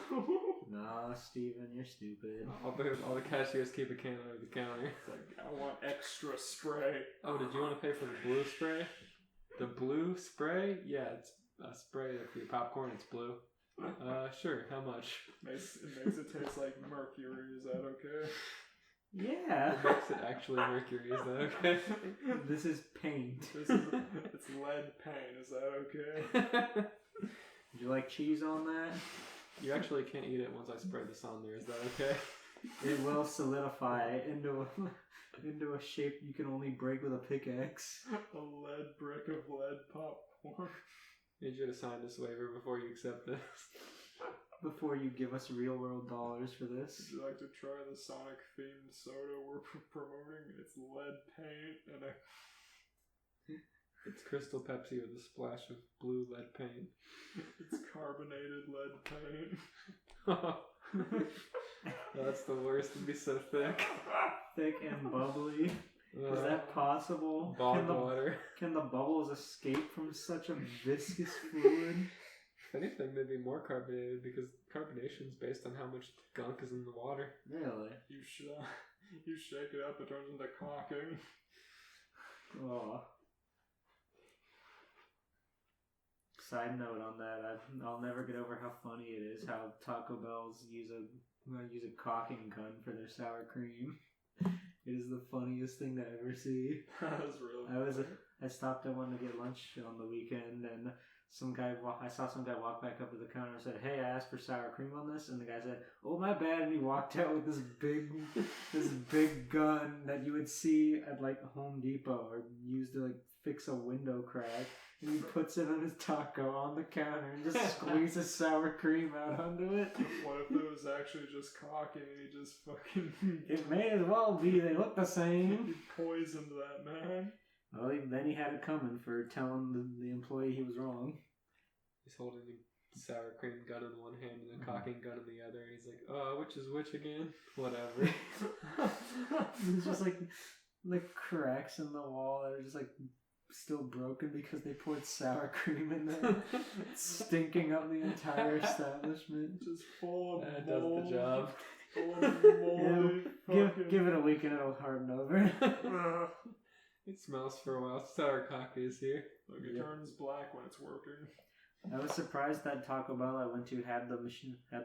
Nah, Steven, you're stupid. All the cashiers keep a can under the counter. It's like, I want extra spray. Oh, did you want to pay for the blue spray? The blue spray? Yeah, it's a spray for your popcorn. It's blue. Sure. How much? It makes it taste like mercury. Is that okay? Yeah. It makes it actually mercury. Is that okay? This is paint. It's lead paint. Is that okay? Would you like cheese on that? You actually can't eat it once I spray this on there. Is that okay? It will solidify into a shape you can only break with a pickaxe. A lead brick of lead popcorn. Need you to sign this waiver before you accept this. before you give us real world dollars for this. Would you like to try the Sonic themed soda we're promoting? It's lead paint and It's Crystal Pepsi with a splash of blue lead paint. it's carbonated lead paint. That's the worst. It'd be so thick. Thick and bubbly. Is that possible? Bog water. Can the bubbles escape from such a viscous fluid? If anything, they'd be more carbonated because carbonation is based on how much gunk is in the water. Really? You shake it up, it turns into caulking. Oh. Side note on that, I'll never get over how funny it is how Taco Bell's use a caulking gun for their sour cream. It is the funniest thing to ever see. That was really funny. I stopped at one to get lunch on the weekend, and I saw some guy walk back up to the counter and said, "Hey, I asked for sour cream on this," and the guy said, "Oh, my bad," and he walked out with this big gun that you would see at like Home Depot or used to like fix a window crack. And he puts it on his taco on the counter and just squeezes sour cream out onto it. What if it was actually just caulking and he just fucking... It may as well be. They look the same. He poisoned that man. Well, then he had it coming for telling the employee he was wrong. He's holding a sour cream gun in one hand and a caulking gun in the other. And he's like, which is which again? Whatever. It's just like cracks in the wall that are just like still broken because they poured sour cream in there, stinking up the entire establishment. Just full of That mold. does the job. Full of moldy Give it a week and it'll harden over. It smells for a while. Sour coffee is here. Look, it turns black when it's working. I was surprised that Taco Bell I went to had the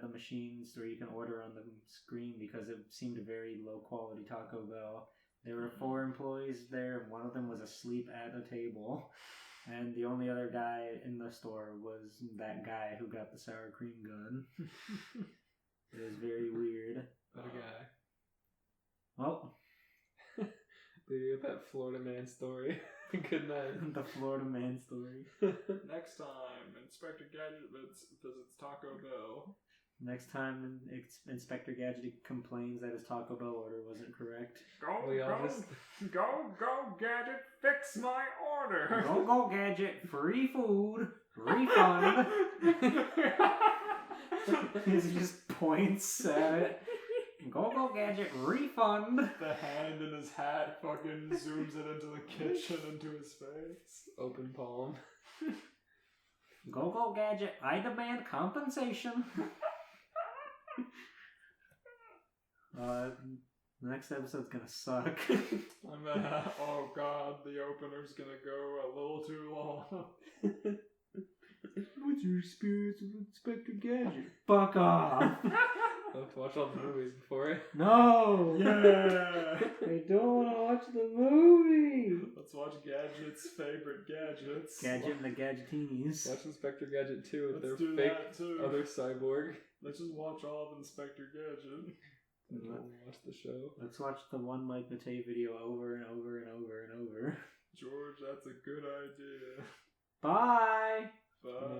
machines where you can order on the screen because it seemed a very low quality Taco Bell. There were 4 employees there, and one of them was asleep at a table. And the only other guy in the store was that guy who got the sour cream gun. It was very weird. What a guy. Well, That Florida man story. Good night. the Florida man story. Next time, Inspector Gadget visits Taco Bell. Next time, Inspector Gadget complains that his Taco Bell order wasn't correct. Go, Gadget, fix my order. Go, Gadget, free food, refund. He just points at it. Go, Gadget, refund. The hand in his hat fucking zooms it into the kitchen, into his face. Open palm. Go, Gadget, I demand compensation. The next episode's gonna suck. Oh god, the opener's gonna go a little too long. What's your experience with Inspector Gadget? Fuck off! I'll have to watch all the movies before it. No! Yeah! I don't want to watch the movie! Let's watch Gadget's favorite gadgets. Gadget and the Gadgetinis. Watch Inspector Gadget 2 with Let's their do fake that too. other cyborg. Let's just watch all of Inspector Gadget. Watch the show. Let's watch the one Mike Matei video over and over and over and over. George, that's a good idea. Bye! Bye.